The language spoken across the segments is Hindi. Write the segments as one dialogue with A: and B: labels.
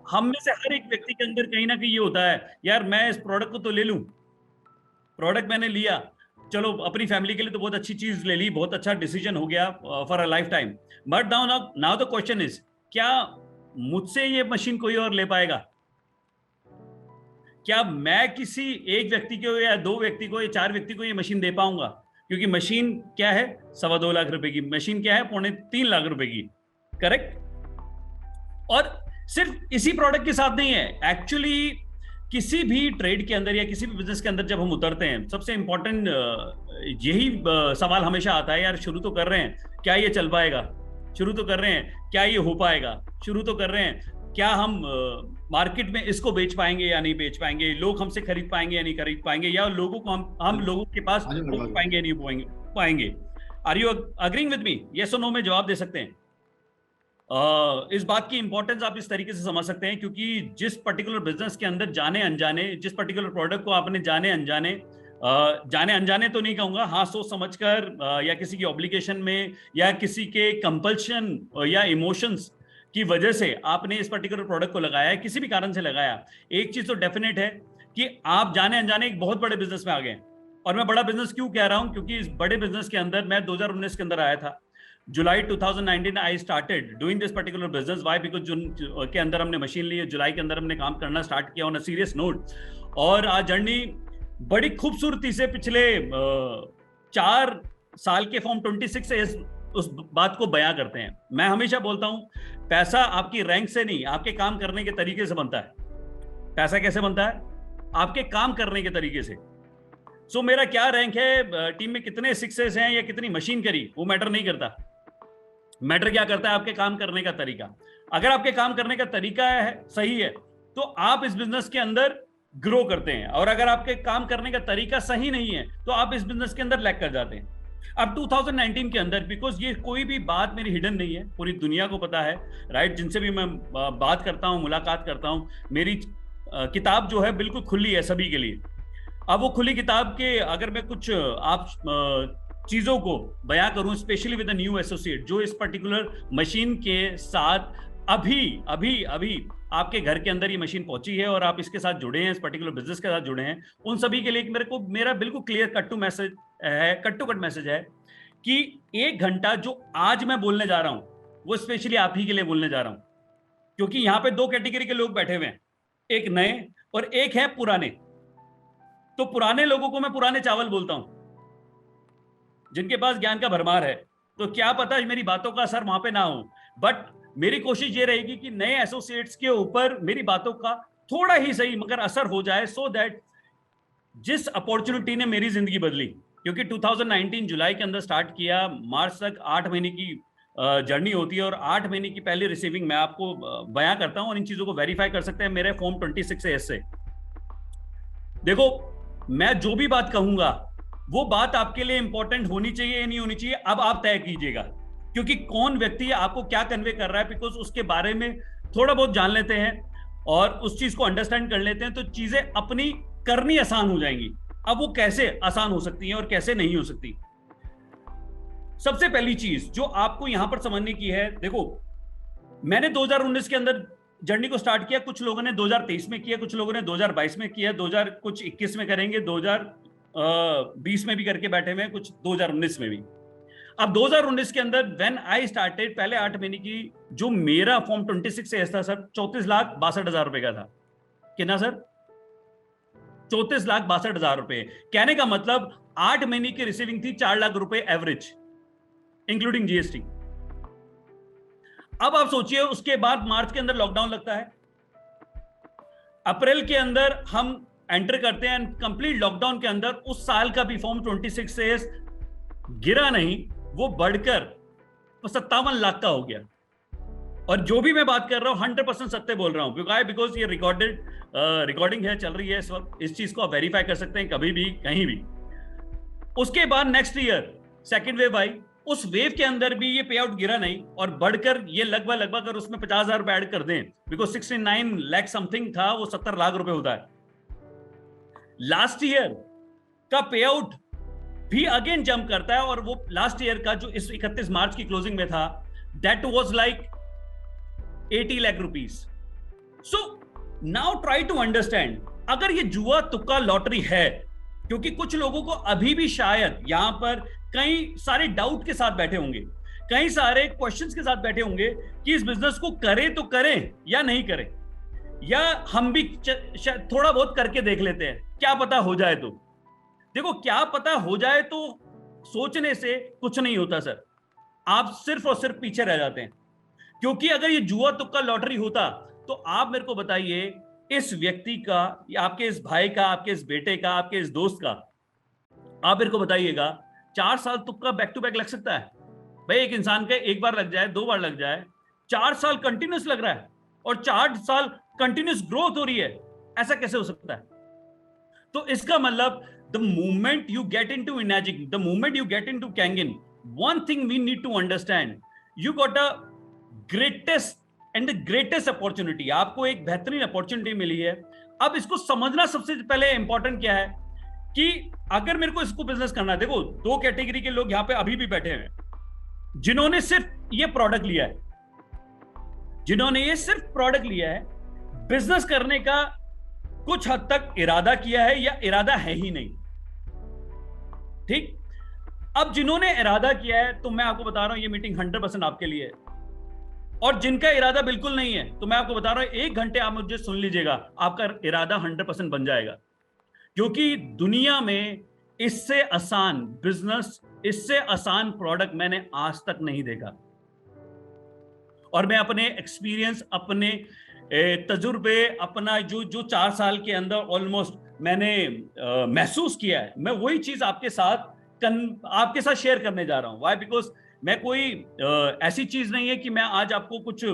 A: हम में से हर एक व्यक्ति के अंदर कहीं ना कहीं ये होता है, यार मैं इस प्रोडक्ट को तो ले लूं, प्रोडक्ट मैंने लिया, चलो अपनी फैमिली के लिए तो बहुत अच्छी चीज ले ली, बहुत अच्छा डिसीजन हो गया for a life time. But now now now the question is, क्या मुझसे ये मशीन कोई और ले पाएगा? क्या मैं किसी एक व्यक्ति को या दो व्यक्ति को या चार व्यक्ति को ये मशीन दे पाऊंगा? क्योंकि मशीन क्या है, 2.25 लाख रुपए की मशीन, क्या है 3.25 लाख रुपए की, करेक्ट? और सिर्फ इसी प्रोडक्ट के साथ नहीं है, एक्चुअली किसी भी ट्रेड के अंदर या किसी भी बिजनेस के अंदर जब हम उतरते हैं, सबसे इंपॉर्टेंट यही सवाल हमेशा आता है, यार शुरू तो कर रहे हैं, क्या ये चल पाएगा? शुरू तो कर रहे हैं, क्या ये हो पाएगा? शुरू तो कर रहे हैं, क्या हम मार्केट में इसको बेच पाएंगे या नहीं बेच पाएंगे? लोग हमसे खरीद पाएंगे या नहीं खरीद पाएंगे? या लोगों को हम लोगों के पास पहुंच पाएंगे या नहीं पाएंगे? Are you agreeing with me? Yes और नो में जवाब दे सकते हैं। इस बात की इंपॉर्टेंस आप इस तरीके से समझ सकते हैं, क्योंकि जिस पर्टिकुलर बिजनेस के अंदर जाने अनजाने, जिस पर्टिकुलर प्रोडक्ट को आपने जाने अनजाने तो नहीं कहूंगा, हाँ सोच समझकर या किसी की ऑब्लिगेशन में या किसी के कंपल्शन या इमोशंस की वजह से आपने इस पर्टिकुलर प्रोडक्ट को लगाया है, किसी भी कारण से लगाया, एक चीज तो डेफिनेट है कि आप जाने अनजाने एक बहुत बड़े बिजनेस में आ गए। और मैं बड़ा बिजनेस क्यों कह रहा हूं, क्योंकि इस बड़े बिजनेस के अंदर मैं 2019 के अंदर आया था। जुलाई 2019 I started doing this particular business. Why? Because जून के अंदर हमने मशीन ली, जुलाई के अंदर हमने काम करना स्टार्ट किया ऑन अ सीरियस नोट। और आज जर्नी बड़ी खूबसूरती से पिछले 4 साल के फॉर्म 26 से उस बात को बयां करते हैं। मैं हमेशा बोलता हूं, पैसा आपकी रैंक से नहीं, आपके काम करने के तरीके से बनता है। पैसा कैसे बनता है? आपके काम करने के तरीके से। सो मेरा क्या रैंक है, टीम में कितने सिक्सेस हैं या कितनी मशीन करी, वो मैटर नहीं करता। मैटर क्या करता है? आपके काम करने का तरीका। अगर आपके काम करने का तरीका है सही है, तो आप इस बिजनेस के अंदर ग्रो करते हैं, और अगर आपके काम करने का तरीका सही नहीं है, तो आप इस बिजनेस के अंदर लैग कर जाते हैं। अब 2019 के अंदर, बिकॉज ये कोई भी बात मेरी हिडन नहीं है, पूरी दुनिया को पता है, राइट? जिनसे भी मैं बात करता हूं, मुलाकात करता हूं, मेरी किताब जो है बिल्कुल खुली है सभी के लिए। अब वो खुली किताब के अगर मैं कुछ आप चीजों को बयां करूं, specially with the new associate जो इस पर्टिकुलर मशीन के साथ अभी अभी अभी आपके घर के अंदर ये मशीन पहुंची है और आप इसके साथ जुड़े हैं, इस पर्टिकुलर बिजनेस के साथ जुड़े हैं, उन सभी के लिए मेरा बिल्कुल clear cut to cut message है कि 1 घंटा जो आज मैं बोलने जा रहा हूं, वो स्पेशली आप ही के लिए बोलने जा रहा हूं। क्योंकि यहां पे 2 कैटेगरी के लोग बैठे हुए हैं, एक नए और एक है पुराने। तो पुराने लोगों को मैं पुराने चावल बोलता हूं, जिनके पास ज्ञान का भरमार है। तो क्या पता मेरी बातों का असर वहां पे ना हो, बट मेरी कोशिश ये रहेगी कि नए एसोसिएट्स के ऊपर मेरी बातों का थोड़ा ही सही मगर असर हो जाए, सो दैट जिस अपॉर्चुनिटी ने मेरी जिंदगी बदली, क्योंकि 2019 जुलाई के अंदर स्टार्ट किया, मार्च तक 8 महीने की जर्नी होती है, और 8 महीने की पहली रिसीविंग मैं आपको बयां करता हूं, और इन चीजों को वेरीफाई कर सकते हैं मेरे फॉर्म 26 से। देखो, मैं जो भी बात कहूंगा वो बात आपके लिए इंपॉर्टेंट होनी चाहिए या नहीं होनी चाहिए, अब आप तय कीजिएगा। क्योंकि कौन व्यक्ति आपको क्या कन्वे कर रहा है, बिकॉज उसके बारे में थोड़ा बहुत जान लेते हैं और उस चीज को अंडरस्टैंड कर लेते हैं, तो चीजें अपनी करनी आसान हो जाएंगी। अब वो कैसे आसान हो सकती हैं और कैसे नहीं हो सकती, सबसे पहली चीज जो आपको यहां पर समझने की है, देखो मैंने 2019 के अंदर जर्नी को स्टार्ट किया, कुछ लोगों ने 2023 में किया, कुछ लोगों ने 2022 में किया, 2021 में करेंगे, 2020 में भी करके बैठे हुए हैं, कुछ 2019 में भी। अब 2019 के अंदर व्हेन आई स्टार्टेड, पहले 8 महीने की जो मेरा फॉर्म 26 से था सर, 34,62,000 रुपए का था। कितना सर? 34,62,000 रुपए। कहने का मतलब 8 महीने की रिसीविंग थी 4 लाख रुपए एवरेज, इंक्लूडिंग जीएसटी। अब आप सोचिए, उसके बाद मार्च के अंदर लॉकडाउन लगता है, अप्रैल के अंदर हम एंटर करते हैं, कंप्लीट लॉकडाउन के अंदर उस साल का भी फॉर्म 26 से गिरा नहीं, वो बढ़कर 57 लाख का हो गया। और जो भी मैं बात कर रहा हूं 100% सत्य बोल रहा हूं, बिकॉज ये रिकॉर्डिंग है, चल रही है इस वक्त, इस चीज को आप वेरीफाई कर सकते हैं कभी भी कहीं भी। उसके बाद नेक्स्ट ईयर सेकेंड वेव आई, उस वेव के अंदर भी ये पे आउट गिरा नहीं और बढ़कर ये लगभग अगर उसमें 50,000 रुपए ऐड कर दें, बिकॉज 69 लाख समथिंग था, वो 70 लाख रुपए होता है। लास्ट ईयर का पे आउट भी अगेन जंप करता है, और वो लास्ट ईयर का जो इस 31 मार्च की क्लोजिंग में था, that was like 80 lakh rupees. So now try to understand, अगर ये जुआ तुक्का लॉटरी है, क्योंकि कुछ लोगों को अभी भी शायद यहां पर कई सारे डाउट के साथ बैठे होंगे, कई सारे क्वेश्चंस के साथ बैठे होंगे कि इस बिजनेस को करें तो करें या नहीं करें, या हम भी थोड़ा बहुत करके देख लेते हैं, क्या पता हो जाए। तो देखो, क्या पता हो जाए तो सोचने से कुछ नहीं होता सर, आप सिर्फ और सिर्फ पीछे रह जाते हैं। क्योंकि अगर ये जुआ तुक्का लॉटरी होता तो आप मेरे को बताइए, इस व्यक्ति का, आपके इस भाई का, आपके इस बेटे का, आपके इस दोस्त का, आप मेरे को बताइएगा 4 साल तुक्का बैक टू बैक लग सकता है? भाई एक इंसान का एक बार लग जाए, 2 बार लग जाए, 4 साल कंटिन्यूस लग रहा है और 4 साल कंटिन्यूस ग्रोथ हो रही है, ऐसा कैसे हो सकता है? तो इसका मतलब the moment you get into Enagic, the moment you get into Kangin, one thing we need to understand, you got a greatest and the greatest opportunity, आपको एक बेहतरीन अपॉर्चुनिटी मिली है। अब इसको समझना सबसे पहले इंपॉर्टेंट क्या है कि अगर मेरे को इसको बिजनेस करना है, देखो 2 कैटेगरी के लोग यहां पे अभी भी बैठे हैं, जिन्होंने सिर्फ ये प्रोडक्ट लिया है, जिन्होंने ये सिर्फ प्रोडक्ट लिया है, बिजनेस करने का कुछ हद तक इरादा किया है या इरादा है ही नहीं, ठीक। अब जिन्होंने इरादा किया है, तो मैं आपको बता रहा हूं ये मीटिंग 100% आपके लिए है, और जिनका इरादा बिल्कुल नहीं है, तो मैं आपको बता रहा हूं 1 घंटे आप मुझे सुन लीजिएगा, आपका इरादा 100% बन जाएगा। क्योंकि दुनिया में इससे आसान बिजनेस, इससे आसान प्रोडक्ट मैंने आज तक नहीं देखा। और मैं अपने एक्सपीरियंस, अपने तजुर्बे, अपना जो 4 साल के अंदर ऑलमोस्ट मैंने महसूस किया है, मैं वही चीज आपके साथ शेयर करने जा रहा हूं। व्हाई? बिकॉज मैं कोई ऐसी चीज नहीं है कि मैं आज आपको कुछ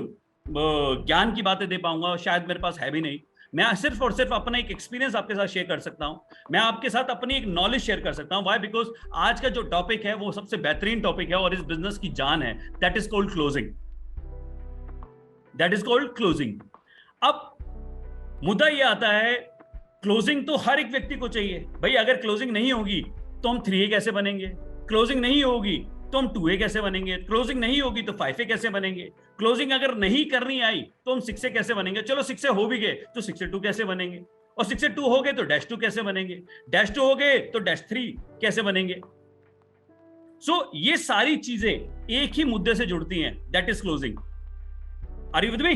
A: ज्ञान की बातें दे पाऊंगा, शायद मेरे पास है भी नहीं। मैं सिर्फ और सिर्फ अपना एक एक्सपीरियंस आपके साथ शेयर कर सकता हूं, मैं आपके साथ अपनी एक नॉलेज शेयर कर सकता हूं। व्हाई? बिकॉज आज का जो टॉपिक है वो सबसे बेहतरीन टॉपिक है और इस बिजनेस की जान है। That is called closing, that is called closing. अब मुद्दा ये आता है, क्लोजिंग तो हर एक व्यक्ति को चाहिए भाई। अगर क्लोजिंग नहीं होगी तो हम 3A कैसे बनेंगे? क्लोजिंग नहीं होगी तो हम 2A कैसे बनेंगे? क्लोजिंग नहीं होगी तो 5A कैसे बनेंगे? क्लोजिंग अगर नहीं करनी आई तो हम 6A कैसे बनेंगे? चलो 6A हो भी गए तो 6A2 कैसे बनेंगे? और 6A2 हो गए तो -2 कैसे बनेंगे? -2 हो गए तो -3 कैसे बनेंगे? सो ये सारी चीजें एक ही मुद्दे से जुड़ती हैं, that is closing. Are you with me?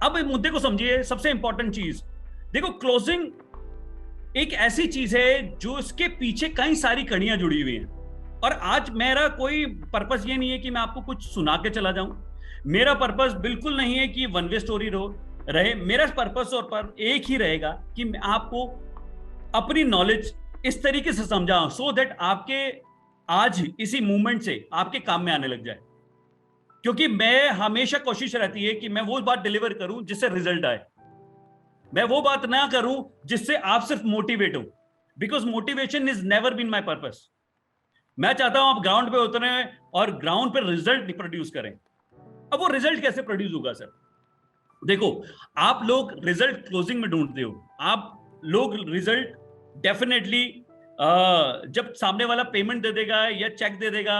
A: अब मुद्दे को समझिए। सबसे इंपॉर्टेंट चीज देखो, क्लोजिंग एक ऐसी चीज है जो इसके पीछे कई सारी कड़ियां जुड़ी हुई हैं। और आज मेरा कोई पर्पस ये नहीं है कि मैं आपको कुछ सुना के चला जाऊं, मेरा पर्पस बिल्कुल नहीं है कि वन वे स्टोरी रहे। मेरा पर्पस और पर एक ही रहेगा कि मैं आपको अपनी नॉलेज इस तरीके से समझाऊं सो दैट आपके आज इसी मूवमेंट से आपके काम में आने लग जाए। क्योंकि मैं हमेशा कोशिश रहती है कि मैं वो बात डिलीवर करूं जिससे रिजल्ट आए, मैं वो बात ना करूं जिससे आप सिर्फ मोटिवेट हो। Because motivation is never been my purpose. मैं चाहता हूं आप ग्राउंड पे उतरे और ग्राउंड पे रिजल्ट प्रोड्यूस करें। अब वो रिजल्ट कैसे प्रोड्यूस होगा सर? देखो, आप लोग रिजल्ट क्लोजिंग में ढूंढते हो, आप लोग रिजल्ट डेफिनेटली जब सामने वाला पेमेंट दे देगा या चेक दे देगा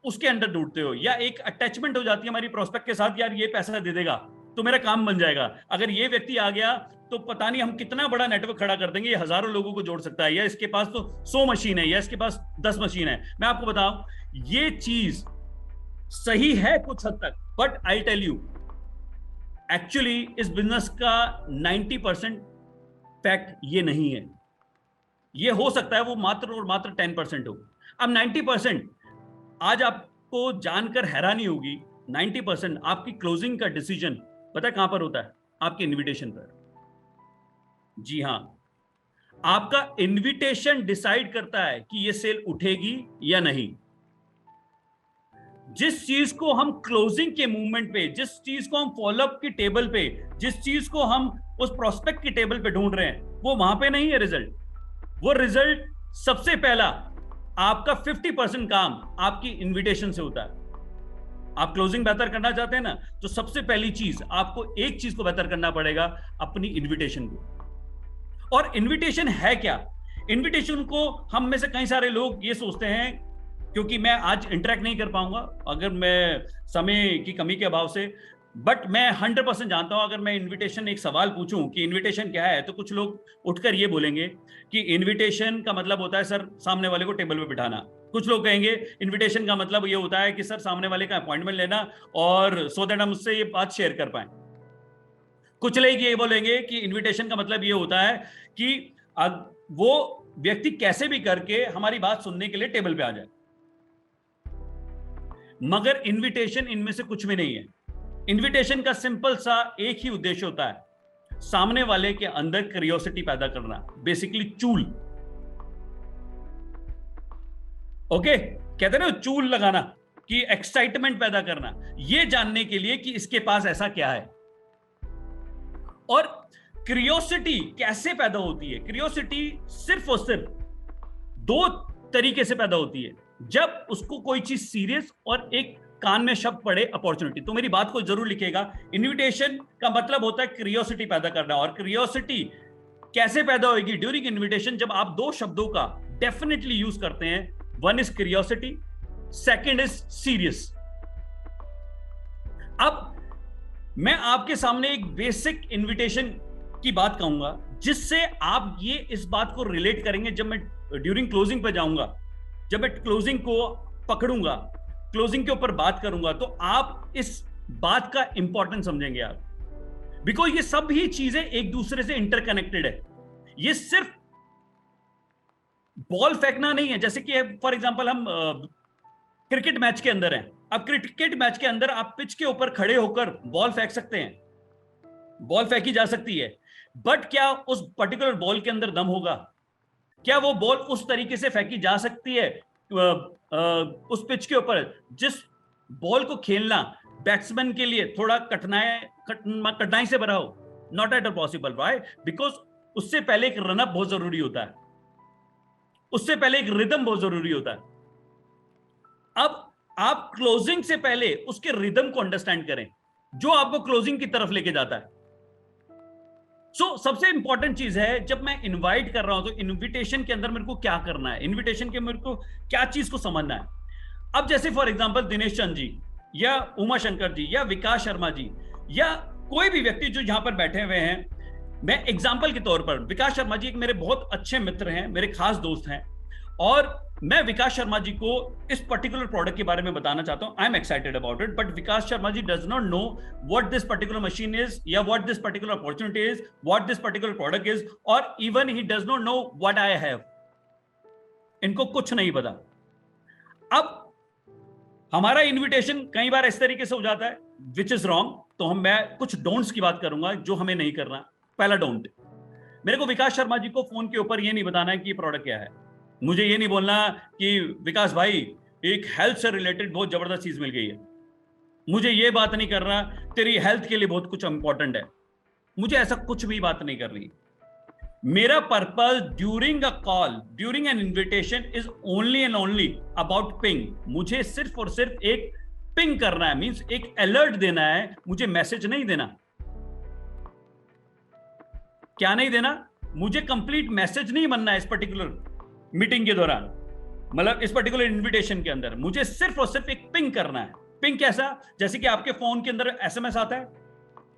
A: उसके अंदर ढूंढते हो, या एक अटैचमेंट हो जाती है हमारी प्रोस्पेक्ट के साथ, यार ये पैसा दे देगा तो मेरा काम बन जाएगा, अगर ये व्यक्ति आ गया तो पता नहीं हम कितना बड़ा नेटवर्क खड़ा कर देंगे, ये हजारों लोगों को जोड़ सकता है, या इसके पास तो 100 मशीन है, या इसके पास 10 मशीन है। मैं आपको बताऊं, ये चीज सही है कुछ हद तक, but I tell you actually इस बिजनेस का 90% फैक्ट ये नहीं है। ये हो सकता है वो मात्र और मात्र 10% हो। अब 90% आज आपको जानकर हैरानी होगी, 90% आपकी क्लोजिंग का डिसीजन पता है कहां पर होता है? आपके इनविटेशन पर। जी हां, आपका इनविटेशन डिसाइड करता है कि ये सेल उठेगी या नहीं। जिस चीज को हम क्लोजिंग के मूवमेंट पे, जिस चीज को हम फॉलोअप की टेबल पे, जिस चीज को हम उस प्रोस्पेक्ट की टेबल पे ढूंढ रहे हैं, वो वहां पे नहीं है रिजल्ट। वो रिजल्ट सबसे पहला आपका 50% काम आपकी इनविटेशन से होता है। आप क्लोजिंग बेहतर करना चाहते हैं ना, तो सबसे पहली चीज आपको एक चीज को बेहतर करना पड़ेगा, अपनी इनविटेशन को। और इनविटेशन है क्या? इनविटेशन को हम में से कई सारे लोग ये सोचते हैं, क्योंकि मैं आज इंटरेक्ट नहीं कर पाऊंगा अगर मैं समय की कमी के अभाव से, बट मैं 100% जानता हूं, अगर मैं इनविटेशन एक सवाल पूछूं कि इनविटेशन क्या है, तो कुछ लोग उठकर ये बोलेंगे कि इनविटेशन का मतलब होता है सर सामने वाले को टेबल पे बिठाना। कुछ लोग कहेंगे इनविटेशन का मतलब ये होता है कि सर सामने वाले का अपॉइंटमेंट लेना और सो दैट हम उससे ये बात शेयर कर पाए। कुछ लोग ये बोलेंगे कि इनविटेशन का मतलब ये होता है कि वो व्यक्ति कैसे भी करके हमारी बात सुनने के लिए टेबल पे आ जाए। मगर इनविटेशन इनमें से कुछ भी नहीं है। इनविटेशन का सिंपल सा एक ही उद्देश्य होता है, सामने वाले के अंदर क्यूरियोसिटी पैदा करना, बेसिकली चूल। ओके, कहते हैं ना चूल लगाना, कि एक्साइटमेंट पैदा करना, ये जानने के लिए कि इसके पास ऐसा क्या है। और क्यूरियोसिटी कैसे पैदा होती है? क्यूरियोसिटी सिर्फ और सिर्फ दो तरीके से पैदा होती है, जब उसको कोई चीज सीरियस और एक कान में शब्द पड़े अपॉर्चुनिटी। तो मेरी बात को जरूर लिखिएगा, इनविटेशन का मतलब होता है क्यूरियोसिटी पैदा करना। और क्यूरियोसिटी कैसे पैदा होगी? ड्यूरिंग इनविटेशन, जब आप दो शब्दों का डेफिनेटली यूज करते हैं, one is curiosity, second is serious. अब मैं आपके सामने एक बेसिक इनविटेशन की बात कहूंगा, जिससे आप ये इस बात को रिलेट करेंगे। जब मैं ड्यूरिंग क्लोजिंग पे जाऊंगा, जब मैं क्लोजिंग को पकड़ूंगा, क्लोजिंग के ऊपर बात करूंगा, तो आप इस बात का इंपॉर्टेंस समझेंगे आप, बिकॉज ये सब ही चीजें एक दूसरे से इंटरकनेक्टेड है। ये सिर्फ बॉल फेंकना नहीं है। जैसे कि फॉर एग्जांपल हम क्रिकेट मैच के अंदर हैं। अब क्रिकेट मैच के अंदर आप पिच के ऊपर खड़े होकर बॉल फेंक सकते हैं, बॉल फेंकी जा सकती है, बट क्या उस पर्टिकुलर बॉल के अंदर दम होगा? क्या वो बॉल उस तरीके से फेंकी जा सकती है उस पिच के ऊपर? जिस बॉल को खेलना बैट्समैन के लिए थोड़ा कठिनाई से भरा हो, not at all possible, right? Because उससे पहले एक रनअप बहुत जरूरी होता है, उससे पहले एक रिदम बहुत जरूरी होता है। अब आप क्लोजिंग से पहले उसके रिदम को अंडरस्टैंड करें, जो आपको क्लोजिंग की तरफ लेके जाता है। सबसे इंपॉर्टेंट चीज है, जब मैं इनवाइट कर रहा हूं, तो इनविटेशन के अंदर मेरे को क्या करना है, इनविटेशन के मेरे को क्या चीज को समझना है। अब जैसे फॉर एग्जांपल दिनेश चंद जी या उमा शंकर जी या विकास शर्मा जी या कोई भी व्यक्ति जो यहां पर बैठे हुए हैं, मैं एग्जांपल के तौर पर, विकास शर्मा जी एक मेरे बहुत अच्छे मित्र हैं, मेरे खास दोस्त हैं, और मैं विकास शर्मा जी को इस पर्टिकुलर प्रोडक्ट के बारे में बताना चाहता हूं। I am excited about it, but Vikas Sharma ji does not know what this particular machine is, या what this particular opportunity is, what this particular product is, और even he does not know what I have. इनको कुछ नहीं पता। अब हमारा इन्विटेशन कई बार इस तरीके से हो जाता है, विच इज रॉन्ग। तो मैं कुछ डोंट्स की बात करूंगा जो हमें नहीं करना। पहला डोंट, मेरे को विकास शर्मा जी को फोन के ऊपर ये नहीं बताना है कि ये प्रोडक्ट क्या है। मुझे ये नहीं बोलना कि विकास भाई एक हेल्थ से रिलेटेड बहुत जबरदस्त चीज मिल गई है। मुझे ये बात नहीं करना तेरी हेल्थ के लिए बहुत कुछ इंपॉर्टेंट है। मुझे ऐसा कुछ भी बात नहीं करनी। मेरा purpose during a call, during an invitation is only and only about ping. मुझे सिर्फ और सिर्फ एक पिंग करना है, मींस एक अलर्ट देना है, मुझे मैसेज नहीं देना। क्या नहीं देना? मुझे कंप्लीट मैसेज नहीं बनना है इस पर्टिकुलर मीटिंग के दौरान, मतलब इस पर्टिकुलर इनविटेशन के अंदर। मुझे सिर्फ और सिर्फ एक पिंग करना है। पिंग कैसा? जैसे कि आपके फोन के अंदर एसएमएस आता है,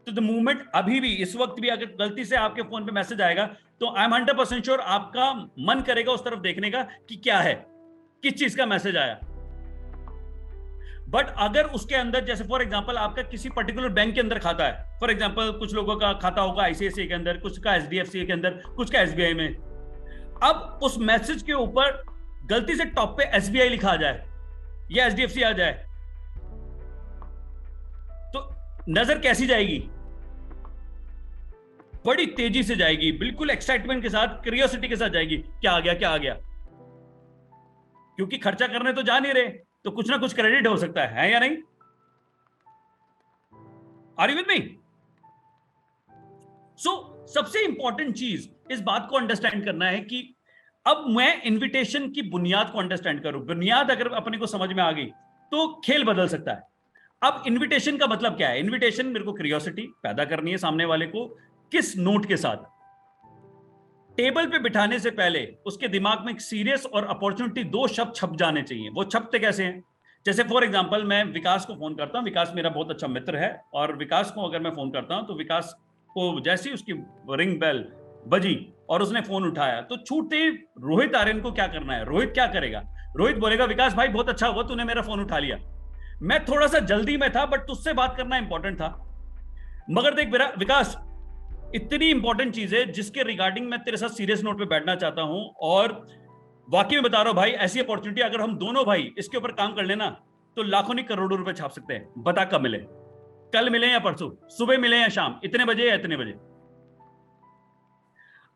A: तो द मूवमेंट अभी भी इस वक्त भी अगर गलती से आपके फोन पे मैसेज आएगा, तो आई एम 100% श्योर आपका मन करेगा उस तरफ देखने का कि क्या है, किस चीज का मैसेज आया। बट अगर उसके अंदर, जैसे फॉर एग्जांपल आपका किसी पर्टिकुलर बैंक के अंदर खाता है, फॉर एग्जांपल कुछ लोगों का खाता होगा आईसीआईसीआई के अंदर, कुछ का एचडीएफसी के अंदर, कुछ का एसबीआई में। अब उस मैसेज के ऊपर गलती से टॉप पे एसबीआई लिखा आ जाए या एचडीएफसी आ जाए, तो नजर कैसी जाएगी? बड़ी तेजी से जाएगी, बिल्कुल एक्साइटमेंट के साथ, क्यूरियोसिटी के साथ जाएगी। क्या आ गया, क्या आ गया? क्योंकि खर्चा करने तो जा नहीं रहे, तो कुछ ना कुछ क्रेडिट हो सकता है या नहीं? Are you with me? सबसे इंपॉर्टेंट चीज इस बात को अंडरस्टैंड करना है कि अब मैं इनविटेशन की बुनियाद को अंडरस्टैंड करूं। बुनियाद अगर अपने को समझ में आ गई तो खेल बदल सकता है। अब इनविटेशन का मतलब क्या है? इनविटेशन मेरे को क्यूरियोसिटी पैदा करनी है सामने वाले को, किस नोट के साथ? टेबल पे बिठाने से पहले उसके दिमाग में एक सीरियस और अपॉर्चुनिटी, दो शब्द छप जाने चाहिए। वो छपते कैसे हैं? जैसे फॉर एग्जांपल मैं विकास को फोन करता हूं, विकास मेरा बहुत अच्छा मित्र है, और विकास को अगर मैं फोन करता हूं तो विकास को जैसे ही उसकी रिंग बेल बजी और उसने फोन उठाया तो छूटते ही रोहित आर्यन को क्या करना है, रोहित क्या करेगा, रोहित बोलेगा विकास भाई बहुत अच्छा हुआ तूने मेरा फोन उठा लिया, मैं थोड़ा सा जल्दी में था बट तुझसे बात करना इंपॉर्टेंट था। मगर देख मेरा विकास, इतनी इंपॉर्टेंट चीज है जिसके रिगार्डिंग मैं तेरे साथ सीरियस नोट पे बैठना चाहता हूं, और वाकई में बता रहा हूं भाई, ऐसी अपॉर्चुनिटी अगर हम दोनों भाई इसके ऊपर काम कर लेना तो लाखों नहीं करोड़ों रुपए छाप सकते हैं। बता कब मिले, कल मिले या परसों, सुबह मिले या शाम, इतने बजे या इतने बजे।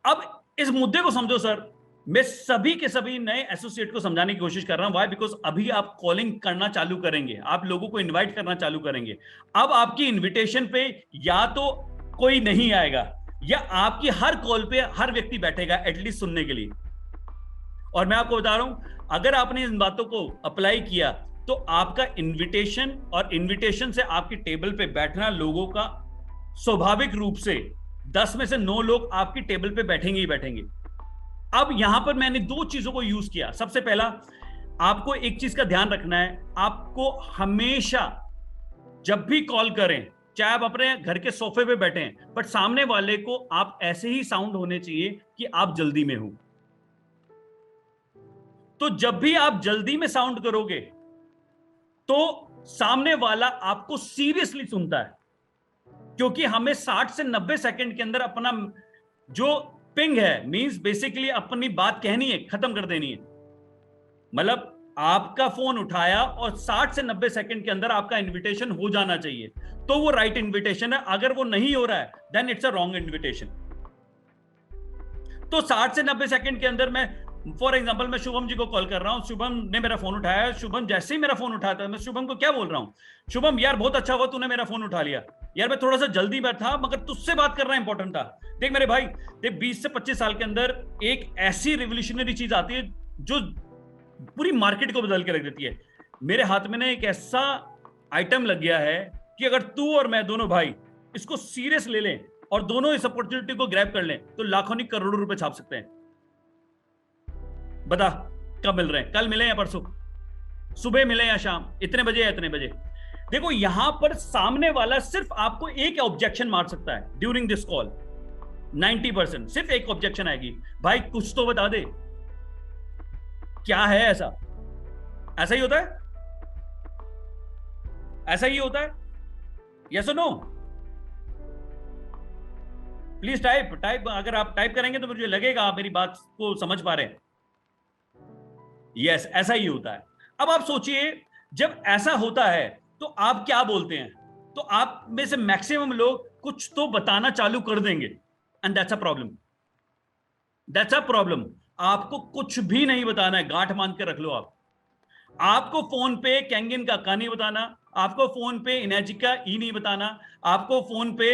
A: अब इस मुद्दे को समझो सर, मैं सभी के सभी नए एसोसिएट को समझाने की कोशिश कर रहा हूं। व्हाई? बिकॉज अभी आप कॉलिंग करना चालू करेंगे, आप लोगों को इनवाइट करना चालू करेंगे। अब आपकी इनविटेशन पे या तो कोई नहीं आएगा या आपकी हर कॉल पे हर व्यक्ति बैठेगा एटलीस्ट सुनने के लिए। और मैं आपको बता रहा हूं, अगर आपने इन बातों को अप्लाई किया तो आपका इनविटेशन और इनविटेशन से आपकी टेबल पे बैठना लोगों का स्वाभाविक रूप से 10 में से 9 लोग आपकी टेबल पे बैठेंगे ही बैठेंगे। अब यहां पर मैंने 2 चीजों को यूज किया। सबसे पहला, आपको एक चीज का ध्यान रखना है, आपको हमेशा जब भी कॉल करें, चाहे आप अपने घर के सोफे पे बैठे हैं, बट सामने वाले को आप ऐसे ही साउंड होने चाहिए कि आप जल्दी में हो। तो जब भी आप जल्दी में साउंड करोगे तो सामने वाला आपको सीरियसली सुनता है, क्योंकि हमें 60 से 90 सेकंड के अंदर अपना जो पिंग है, मींस बेसिकली अपनी बात कहनी है, खत्म कर देनी है। मतलब आपका फोन उठाया और 60 से 90 सेकंड के अंदर आपका इनविटेशन हो जाना चाहिए, तो वो राइट इनविटेशन है। अगर वो नहीं हो रहा है then it's a wrong invitation. तो 60 से 90 सेकंड के अंदर मैं फॉर एग्जांपल मैं शुभम जी को कॉल कर रहा हूं, शुभम ने मेरा फोन उठाया, शुभम जैसे ही मेरा फोन उठाता है मैं शुभम को क्या बोल रहा हूं, शुभम यार बहुत अच्छा हुआ तूने मेरा फोन उठा लिया, यार मैं थोड़ा सा जल्दी में था मगर तुझसे बात करना इंपॉर्टेंट था। देख मेरे भाई, देख 20 से 25 साल के अंदर एक ऐसी रिवोल्यूशनरी चीज आती है जो पूरी मार्केट को बदल के रख देती है। मेरे हाथ में ना एक ऐसा आइटम लग गया है कि अगर तू और मैं दोनों भाई इसको सीरियस ले लें और दोनों इस अपॉर्चुनिटी को ग्रैब कर लें तो लाखों नहीं करोड़ों रुपए छाप सकते हैं। बता कब मिल रहे हैं, कल मिले या परसों, सुबह मिले या शाम, इतने बजे या इतने बजे। देखो यहां पर सामने वाला सिर्फ आपको एक ऑब्जेक्शन मार सकता है ड्यूरिंग दिस कॉल। 90% सिर्फ एक ऑब्जेक्शन आएगी, भाई कुछ तो बता दे क्या है ऐसा। ऐसा ही होता है, ऐसा ही होता है, यस और नो? प्लीज टाइप अगर आप टाइप करेंगे तो मुझे लगेगा आप मेरी बात को समझ पा रहे हैं। यस, ऐसा ही होता है। अब आप सोचिए जब ऐसा होता है तो आप क्या बोलते हैं, तो आप में से मैक्सिमम लोग कुछ तो बताना चालू कर देंगे, and that's a problem, that's a problem. आपको कुछ भी नहीं बताना है, गांठ मान के रख लो। आपको फोन पे कैंगिन का का नहीं बताना, आपको फोन पे इनर्जी का ई नहीं बताना, आपको फोन पे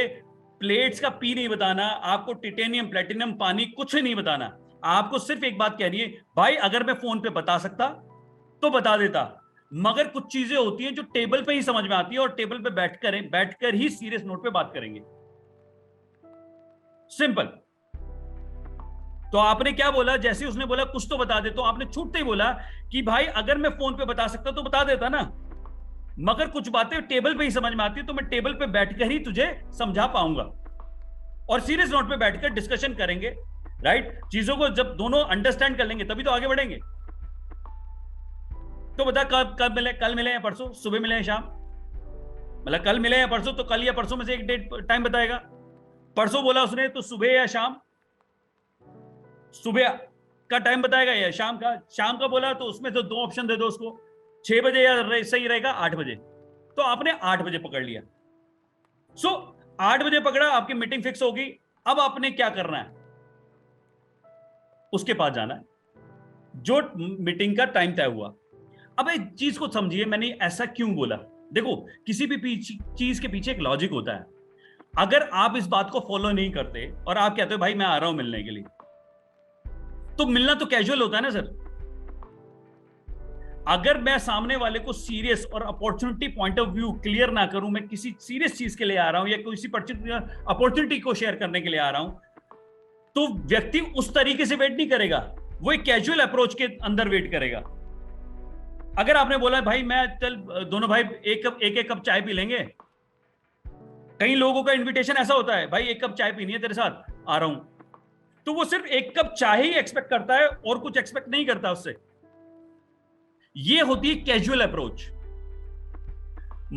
A: प्लेट्स का पी नहीं बताना, आपको टिटेनियम प्लेटिनम पानी कुछ नहीं बताना। आपको सिर्फ एक बात कहनी है, भाई अगर मैं फोन पे बता सकता तो बता देता, मगर कुछ चीजें होती हैं जो टेबल पे ही समझ में आती है और टेबल पे बैठकर ही सीरियस नोट पे बात करेंगे। सिंपल। तो आपने क्या बोला, जैसे ही उसने बोला कुछ तो बता दे, तो आपने छूटते ही बोला कि भाई अगर मैं फोन पे बता सकता तो बता देता ना, मगर कुछ बातें टेबल पे ही समझ में आती है तो मैं टेबल पे बैठकर ही तुझे समझा पाऊंगा और सीरियस नोट पे बैठकर डिस्कशन करेंगे। राइट? चीजों को जब दोनों अंडरस्टैंड कर लेंगे तभी तो आगे बढ़ेंगे। तो बता कब मिले, कल मिले या परसों, सुबह मिले या शाम? मतलब कल मिले या परसों, तो कल या परसों में से एक डेट टाइम बताएगा। परसों बोला उसने तो सुबह या शाम, सुबह का टाइम बताएगा या शाम का। शाम का बोला तो उसमें तो 2 ऑप्शन दे दो उसको, 6 बजे या सही रहेगा 8 बजे। तो आपने 8 बजे पकड़ लिया। सो 8 बजे पकड़ा, आपकी मीटिंग फिक्स होगी। अब आपने क्या करना है, उसके पास जाना है जो मीटिंग का टाइम तय हुआ। अब एक चीज को समझिए, मैंने ऐसा क्यों बोला। देखो किसी भी चीज के पीछे एक लॉजिक होता है। अगर आप इस बात को फॉलो नहीं करते और आप कहते हो भाई मैं आ रहा हूं मिलने के लिए, तो मिलना तो कैजुअल होता है ना सर। अगर मैं सामने वाले को सीरियस और opportunity point of view clear ना करूं, मैं किसी सीरियस चीज के लिए आ रहा हूं या किसी अपॉर्चुनिटी को शेयर करने के लिए आ रहा हूं, तो व्यक्ति उस तरीके से वेट नहीं करेगा, वो एक कैजुअल अप्रोच के अंदर वेट करेगा। अगर आपने बोला भाई मैं चल दोनों भाई एक कप चाय पी लेंगे, कई लोगों का इनविटेशन ऐसा होता है, भाई एक कप चाय पीनी है तेरे साथ, आ रहा हूं, तो वो सिर्फ एक कप चाय ही एक्सपेक्ट करता है और कुछ एक्सपेक्ट नहीं करता उससे। ये होती है कैजुअल अप्रोच।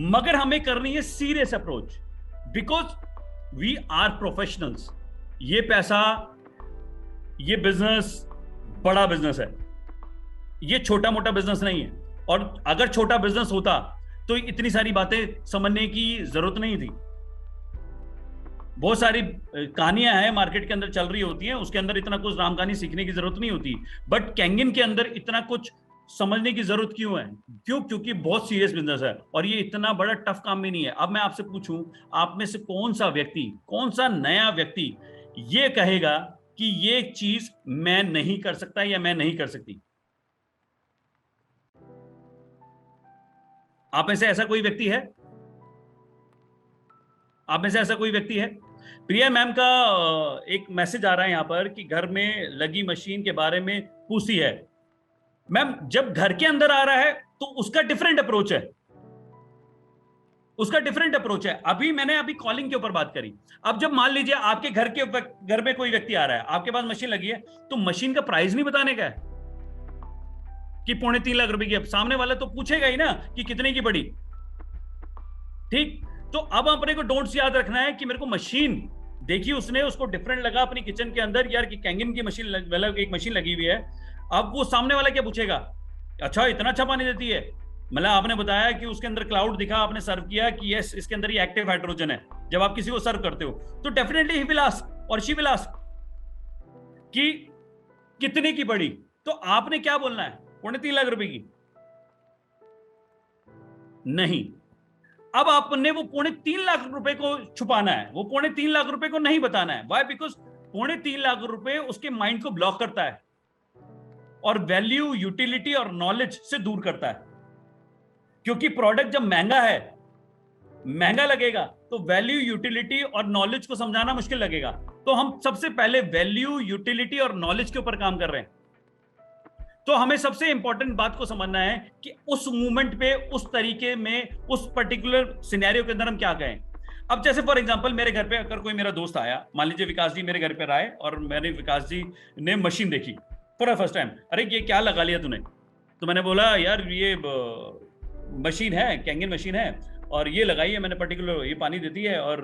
A: मगर हमें करनी है serious approach, because we are professionals. ये पैसा, ये बिजनेस बड़ा बिजनेस है, ये छोटा मोटा बिजनेस नहीं है। और अगर छोटा बिजनेस होता तो इतनी सारी बातें समझने की जरूरत नहीं थी। बहुत सारी कहानियां हैं मार्केट के अंदर चल रही होती हैं, उसके अंदर इतना कुछ राम कहानी सीखने की जरूरत नहीं होती। बट कैंगिन के अंदर इतना कुछ समझने की जरूरत क्यों है? क्योंकि बहुत सीरियस बिजनेस है और ये इतना बड़ा टफ काम भी नहीं है। अब मैं आपसे पूछूं, आप में से कौन सा व्यक्ति, कौन सा नया व्यक्ति ये कहेगा कि ये चीज मैं नहीं कर सकता या मैं नहीं कर सकती? आप में से ऐसा कोई व्यक्ति है? आप में से ऐसा कोई व्यक्ति है? प्रिया मैम का एक मैसेज आ रहा है यहां पर कि घर में लगी मशीन के बारे में पूछी है। मैम, जब घर के अंदर आ रहा है तो उसका डिफरेंट अप्रोच है, उसका डिफरेंट अप्रोच है। मैंने कॉलिंग के ऊपर बात करी। अब जब मान लीजिए आपके घर में कोई व्यक्ति आ रहा है, आपके पास मशीन लगी है, तो मशीन का प्राइस नहीं बताने का है कि 3.5 लाख रुपए की। अब सामने वाला तो पूछेगा ही ना कि कितने की पड़ी। ठीक, तो अब अपने को डोंट्स याद रखना है कि मेरे को मशीन देखी, उसने उसको डिफरेंट लगा अपनी किचन के अंदर, यार कि कैंगिन की मशीन मतलब एक मशीन लगी हुई है। अब वो सामने वाला क्या पूछेगा? अच्छा, इतना अच्छा पानी देती है? मतलब आपने बताया कि उसके अंदर क्लाउड दिखा, आपने सर्व किया कि यस इसके अंदर ये एक्टिव हाइड्रोजन है। जब आप किसी को सर्व करते हो तो डेफिनेटली ही विल आस्क और शी विल आस्क कि कितने की पड़ी। तो आपने क्या बोलना है? 3.5 लाख रुपए की नहीं। अब आपने वो 3.5 लाख रुपए को छुपाना है, वो 3.5 लाख रुपए को नहीं बताना है। वाई? बिकॉज 3.5 लाख रुपए उसके माइंड को ब्लॉक करता है और वैल्यू, यूटिलिटी और नॉलेज से दूर करता है। क्योंकि प्रोडक्ट जब महंगा है, महंगा लगेगा, तो वैल्यू, यूटिलिटी और नॉलेज को समझाना मुश्किल लगेगा। तो हम सबसे पहले वैल्यू, यूटिलिटी और नॉलेज के ऊपर काम कर रहे हैं। तो हमें सबसे इंपॉर्टेंट बात को समझना है कि उस मूवमेंट पे, उस तरीके में, उस पर्टिकुलर सिनेरियो के अंदर हम क्या कहें। अब जैसे फॉर एग्जांपल मेरे घर पे अगर कोई मेरा दोस्त आया, मान लीजिए विकास जी मेरे घर पे आए और मैंने, विकास जी ने मशीन देखी फॉर फर्स्ट टाइम। अरे ये क्या लगा लिया तूने? तो मैंने बोला यार ये मशीन है, कैंगिन मशीन है, और ये लगाई है मैंने पर्टिकुलर, ये पानी देती है और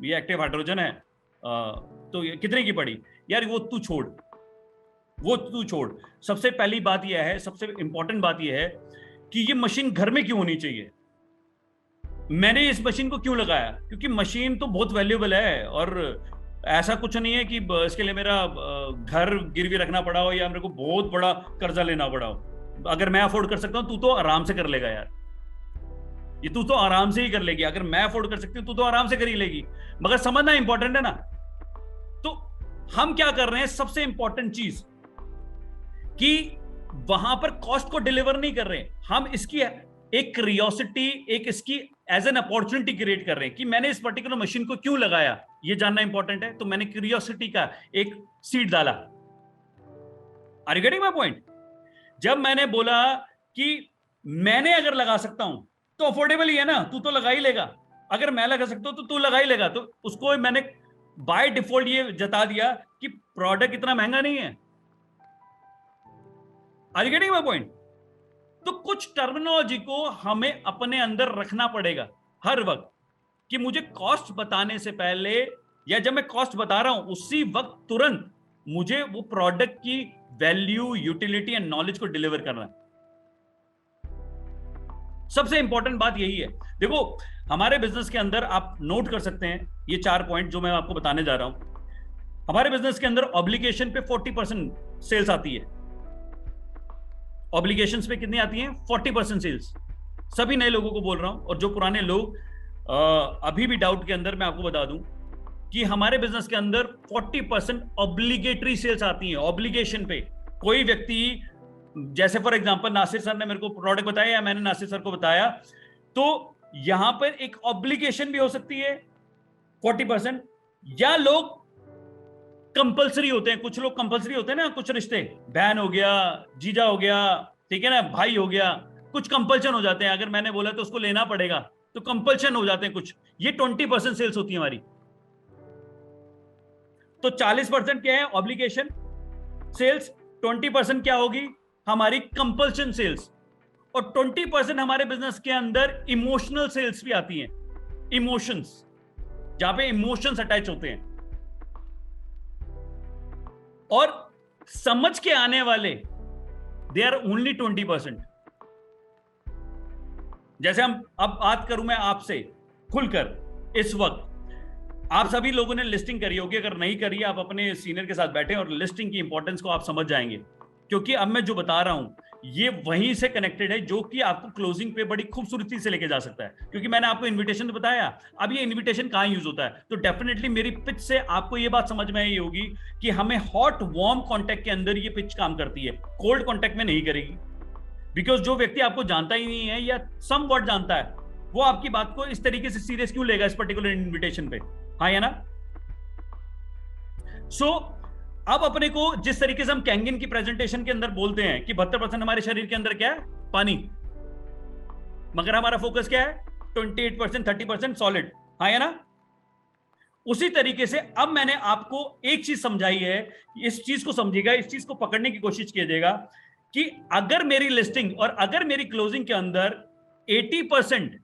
A: ये एक्टिव हाइड्रोजन है। तो ये कितने की पड़ी? यार वो तू छोड़। सबसे पहली बात यह है, सबसे इंपॉर्टेंट बात यह है कि ये मशीन घर में क्यों होनी चाहिए। मैंने इस मशीन को क्यों लगाया? क्योंकि मशीन तो बहुत वैल्यूएबल है और ऐसा कुछ नहीं है कि इसके लिए मेरा घर गिरवी रखना पड़ा हो या मेरे को बहुत बड़ा कर्जा लेना पड़ा हो। अगर मैं अफोर्ड कर सकता हूं, तू तो आराम से कर लेगा यार, ये तू तो आराम से ही कर लेगी। अगर मैं अफोर्ड कर सकती हूँ, तू तो आराम से कर ही लेगी। मगर समझना इंपॉर्टेंट है ना। तो हम क्या कर रहे हैं, सबसे इंपॉर्टेंट चीज कि वहां पर कॉस्ट को डिलीवर नहीं कर रहे हैं हम, इसकी एक क्यूरियोसिटी, एक इसकी एज एन अपॉर्चुनिटी क्रिएट कर रहे हैं कि मैंने इस पर्टिकुलर मशीन को क्यों लगाया, ये जानना इंपॉर्टेंट है। तो मैंने क्यूरियोसिटी का एक सीड डाला। Are you getting my point? जब मैंने बोला कि मैंने अगर लगा सकता हूं तो अफोर्डेबल ही है ना, तू तो लगा ही लेगा। अगर मैं लगा सकता हूं तो तू लगा ही लेगा। तो उसको मैंने बाय डिफॉल्ट ये जता दिया कि प्रोडक्ट इतना महंगा नहीं है। Are you getting my point? तो कुछ टर्मिनोलॉजी को हमें अपने अंदर रखना पड़ेगा हर वक्त कि मुझे कॉस्ट बताने से पहले, या जब मैं कॉस्ट बता रहा हूं उसी वक्त तुरंत मुझे वो प्रोडक्ट की वैल्यू, यूटिलिटी एंड नॉलेज को डिलीवर करना है। सबसे इंपॉर्टेंट बात यही है। देखो, हमारे बिजनेस के अंदर आप नोट कर सकते हैं ये 4 पॉइंट जो मैं आपको बताने जा रहा हूं। हमारे बिजनेस के अंदर ऑब्लिगेशन पे 40% सेल्स आती है। ऑब्लिगेशंस पे कितनी आती हैं? 40% सेल्स। सभी नए लोगों को बोल रहा हूं, और जो पुराने लोग अभी भी डाउट के अंदर, मैं आपको बता दूं कि हमारे बिजनेस के अंदर 40% ऑब्लिगेटरी सेल्स आती हैं। ऑब्लिगेशन पे कोई व्यक्ति, जैसे फॉर एग्जांपल नासिर सर ने मेरे को प्रोडक्ट बताया या मैंने नासिर सर को बताया, तो यहां पर एक ऑब्लिगेशन भी हो सकती है 40%, या लोग कंपलसरी होते हैं। कुछ लोग कंपलसरी होते हैं ना, कुछ रिश्ते, बहन हो गया, जीजा हो गया, ठीक है ना, भाई हो गया, कुछ कंपल्शन हो जाते हैं, अगर मैंने बोला तो उसको लेना पड़ेगा, तो कंपल्शन हो जाते हैं कुछ। ये 20% सेल्स होती है हमारी। तो 40% क्या है? Obligation sales. 20% क्या होगी? हमारी कंपल्शन सेल्स। और 20% हमारे बिजनेस के अंदर इमोशनल सेल्स भी आती हैं। इमोशंस, जहां पे इमोशंस अटैच होते हैं। और समझ के आने वाले दे आर ओनली 20%। जैसे हम अब बात करूं मैं आपसे खुलकर, इस वक्त आप सभी लोगों ने लिस्टिंग करी होगी, अगर नहीं करी आप अपने सीनियर के साथ बैठे और लिस्टिंग की इंपॉर्टेंस को आप समझ जाएंगे, क्योंकि अब मैं जो बता रहा हूं ये वहीं से कनेक्टेड है जो कि आपको क्लोजिंग पे बड़ी खूबसूरती से लेके जा सकता है। क्योंकि मैंने आपको इनविटेशन तो बताया, अब ये इनविटेशन कहां यूज होता है, तो डेफिनेटली मेरी पिच से आपको ये बात समझ में आई होगी कि हमें हॉट वार्म कॉन्टेक्ट के अंदर ये पिच काम करती है, कोल्ड कॉन्टेक्ट में नहीं करेगी। बिकॉज जो व्यक्ति आपको जानता ही नहीं है या सम वर्ड जानता है, वो आपकी बात को इस तरीके से सीरियस क्यों लेगा इस पर्टिकुलर इनविटेशन पे? हाँ या ना? सो अब अपने को जिस तरीके से हम कैंगिन की प्रेजेंटेशन के अंदर बोलते हैं कि 72% हमारे शरीर के अंदर क्या है? पानी। मगर हमारा फोकस क्या है? 28%, 30% सॉलिड। हाँ या ना? उसी तरीके से अब मैंने आपको एक चीज समझाई है, इस चीज को समझिएगा, इस चीज को पकड़ने की कोशिश कीजिएगा कि अगर मेरी लिस्टिंग और अगर मेरी क्लोजिंग के अंदर 80%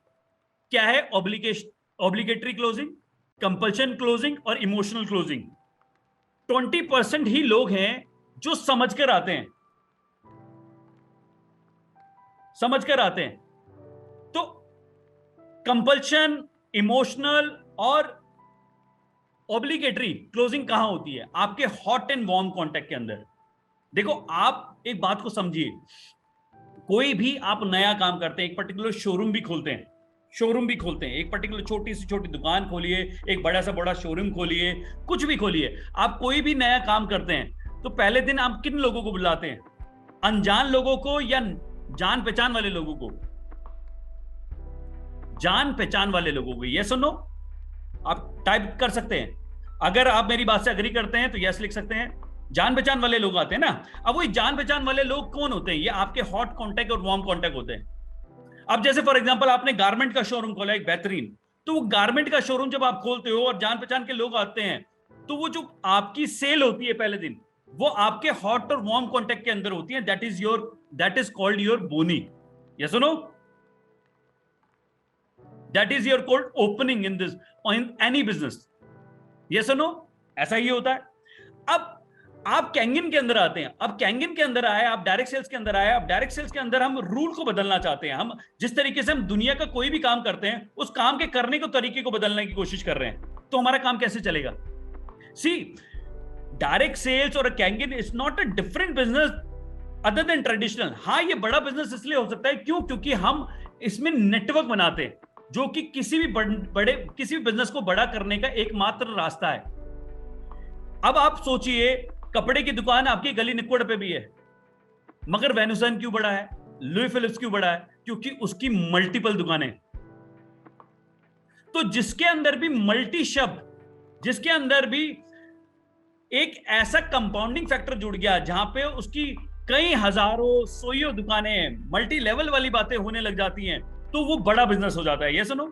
A: क्या है? ऑब्लिगेटरी क्लोजिंग, कंपल्शन क्लोजिंग और इमोशनल क्लोजिंग। 20% ही लोग हैं जो समझकर आते हैं, समझकर आते हैं। तो कंपल्शन, इमोशनल और ऑब्लिगेटरी क्लोजिंग कहां होती है? आपके हॉट एंड वार्म कॉन्टेक्ट के अंदर। देखो, आप एक बात को समझिए, कोई भी आप नया काम करते हैं, एक पर्टिकुलर शोरूम भी खोलते हैं, एक पर्टिकुलर छोटी सी छोटी दुकान खोलिए, एक बड़ा सा बड़ा शोरूम खोलिए, कुछ भी खोलिए, आप कोई भी नया काम करते हैं तो पहले दिन आप किन लोगों को बुलाते हैं? अनजान लोगों को या जान पहचान वाले लोगों को? जान पहचान वाले लोगों को। यस और नो? आप टाइप कर सकते हैं, अगर आप मेरी बात से अग्री करते हैं तो यस लिख सकते हैं। जान पहचान वाले लोग आते हैं ना। अब वही जान पहचान वाले लोग कौन होते हैं? ये आपके हॉट कॉन्टेक्ट और वार्म कॉन्टेक्ट होते हैं। अब जैसे फॉर एग्जांपल आपने गारमेंट का शोरूम खोला एक बेहतरीन, तो वो गारमेंट का शोरूम जब आप खोलते हो और जान पहचान के लोग आते हैं, तो वो जो आपकी सेल होती है पहले दिन, वो आपके हॉट और वार्म कॉन्टेक्ट के अंदर होती है। दैट इज कॉल्ड योर बोनी। यस और no? That is your called opening in this, in any business. Yes और नो? ऐसा ही होता है। अब आप कैंगिन के अंदर आते हैं, अब कैंगिन के अंदर आए, आप डायरेक्ट सेल्स के अंदर आए। अब डायरेक्ट सेल्स के अंदर हम रूल को बदलना चाहते हैं। हम जिस तरीके से हम दुनिया का कोई भी काम करते हैं, उस काम के करने को तरीके को बदलने की कोशिश कर रहे हैं, तो हमारा काम कैसे चलेगा? सी, डायरेक्ट सेल्स और Kangen is not a different business other than traditional. हाँ, ये बड़ा बिजनेस इसलिए हो सकता है, क्यों? क्योंकि हम इसमें नेटवर्क बनाते हैं, जो कि किसी भी बिजनेस को बड़ा करने का एकमात्र रास्ता है। अब आप सोचिए, कपड़े की दुकान आपकी गली निक्कोड़ पे भी है, मगर वेनुसन क्यों बड़ा है? लुई फिलिप्स क्यों बड़ा है? क्योंकि उसकी मल्टीपल दुकानें। तो जिसके अंदर भी मल्टी शब्द, जिसके अंदर भी एक ऐसा कंपाउंडिंग फैक्टर जुड़ गया जहां पे उसकी कई हजारों सोइयों दुकानें, मल्टी लेवल वाली बातें होने लग जाती हैं, तो वो बड़ा बिजनेस हो जाता है। ये सुनो,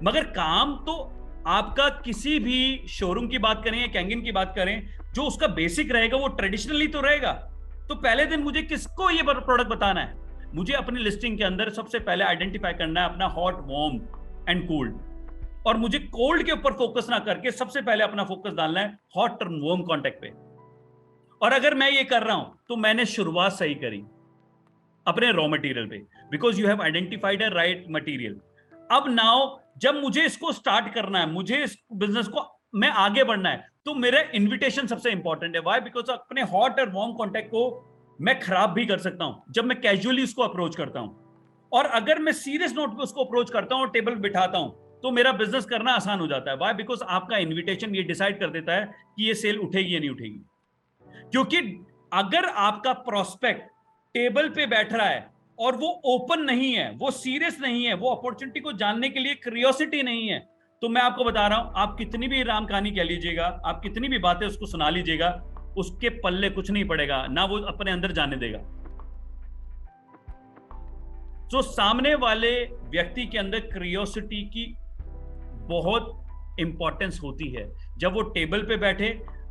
A: मगर काम तो आपका किसी भी शोरूम की बात करें या कैंगिन की बात करें, जो उसका बेसिक रहेगा वो ट्रेडिशनली तो रहेगा। तो पहले दिन मुझे किसको ये प्रोडक्ट बताना है? मुझे अपनी लिस्टिंग के अंदर सबसे पहले आइडेंटिफाई करना है अपना हॉट, वार्म एंड कोल्ड। और मुझे कोल्ड के ऊपर फोकस ना करके सबसे पहले अपना फोकस डालना है हॉट और वार्म कॉन्टेक्ट पे। और अगर मैं ये कर रहा हूं तो मैंने शुरुआत सही करी अपने रॉ मटेरियल पे, because you have identified a right material. अब नाउ जब मुझे इसको स्टार्ट करना है, मुझे इस बिजनेस को मैं आगे बढ़ना है, तो मेरा इनविटेशन सबसे इंपॉर्टेंट है। व्हाई? बिकॉज अपने हॉट और वार्म कॉन्टेक्ट को मैं खराब भी कर सकता हूं जब मैं कैजुअली उसको अप्रोच करता हूं, और अगर मैं सीरियस नोट पे उसको अप्रोच करता हूं और टेबल बिठाता हूं, तो मेरा बिजनेस करना आसान हो जाता है। व्हाई? बिकॉज आपका इन्विटेशन ये डिसाइड कर देता है कि ये सेल उठेगी या नहीं उठेगी। क्योंकि अगर आपका प्रोस्पेक्ट टेबल पे बैठ रहा है और वो ओपन नहीं है, वो सीरियस नहीं है, वो अपॉर्चुनिटी को जानने के लिए क्यूरियोसिटी नहीं है, तो मैं आपको बता रहा हूं, आप कितनी भी राम कहानी कह लीजिएगा, आप कितनी भी बातें उसको सुना लीजिएगा, उसके पल्ले कुछ नहीं पड़ेगा, ना वो अपने अंदर जाने देगा। सो सामने वाले व्यक्ति के अंदर क्यूरियोसिटी की बहुत इंपॉर्टेंस होती है। जब वो टेबल पे बैठे,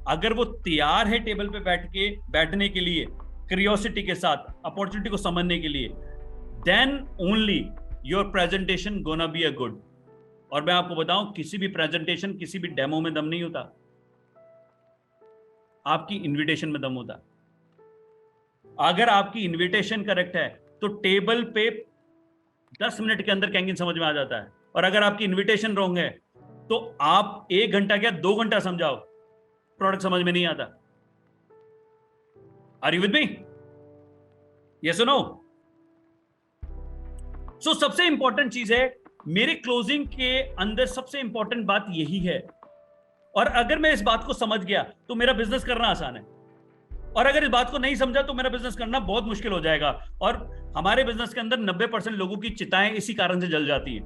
A: अगर वो तैयार है टेबल पे बैठने के लिए क्यूरियोसिटी के साथ, अपॉर्चुनिटी को समझने के लिए, then only your presentation gonna be a good. और मैं आपको बताऊं, किसी भी प्रेजेंटेशन, किसी भी डेमो में दम नहीं होता, आपकी इनविटेशन में दम होता। अगर आपकी इनविटेशन करेक्ट है तो टेबल पे 10 मिनट के अंदर कैंगिन समझ में आ जाता है। और अगर आपकी इनविटेशन रॉन्ग है तो आप 1 घंटा क्या 2 घंटा समझाओ, प्रोडक्ट समझ में नहीं आता। Are you with me? Yes और नो? सो सबसे इंपॉर्टेंट चीज है, मेरे क्लोजिंग के अंदर सबसे इंपॉर्टेंट बात यही है। और अगर मैं इस बात को समझ गया तो मेरा बिजनेस करना आसान है, और अगर इस बात को नहीं समझा तो मेरा बिजनेस करना बहुत मुश्किल हो जाएगा। और हमारे बिजनेस के अंदर 90% लोगों की चिताएं इसी कारण से जल जाती है,